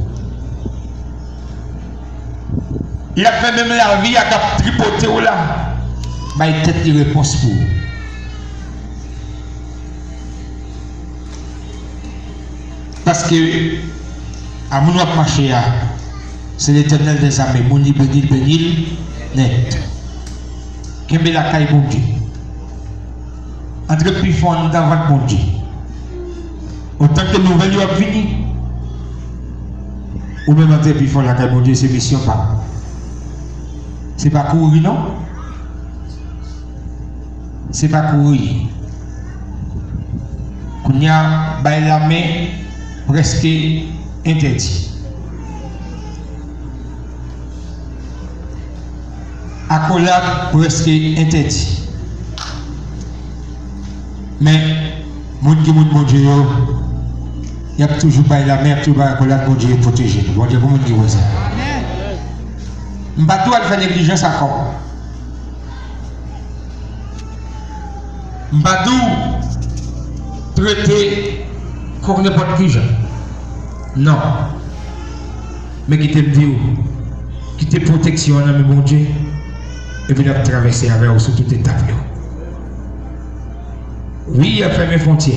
Il a fait même la vie à tripoter ou là. Bah, il tête de réponse pour vous. Parce que, à mon marché, c'est l'Éternel des armées, mon bénil, net. Qui me la caille, mon Dieu. Entre plus fort, nous avons mon Dieu. Autant que nouvelles ont fini. Ou même entre plus fort, la caille, mon Dieu, c'est mission pas. C'est pas courir, non? C'est pas courir. Qu'on y a la main presque interdit. Accolade presque interdit. Mais, mon Dieu, il y a toujours pas la main, toujours pas accolade, mon Dieu protégé. Bon Dieu, comment dire ça? M'batou elle fait négligence encore. M'batou traiter comme n'importe qui. Non. Mais qui te dit, qui te protection, mon Dieu, et puis il a traversé avec vous sur toute étape. Oui, il a fait mes frontières.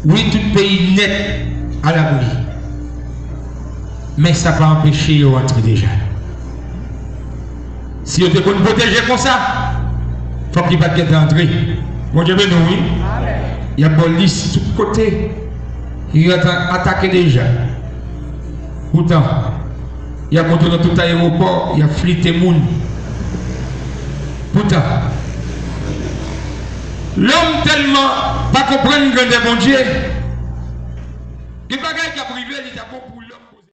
Oui, tout pays net à l'abri. Mais ça va empêcher de rentrer déjà. Si on te peut protéger comme ça, il faut qu'il ne va pas entrer. Mon Dieu, nous, oui. Il y a une police de tous côtés. Il a attaqué déjà. Pourtant, il y a monté dans tout l'aéroport, il a flitté moun. Pourtant, l'homme tellement pas comprendre que mon Dieu, il n'y a pas de qui a privé, il a beaucoup.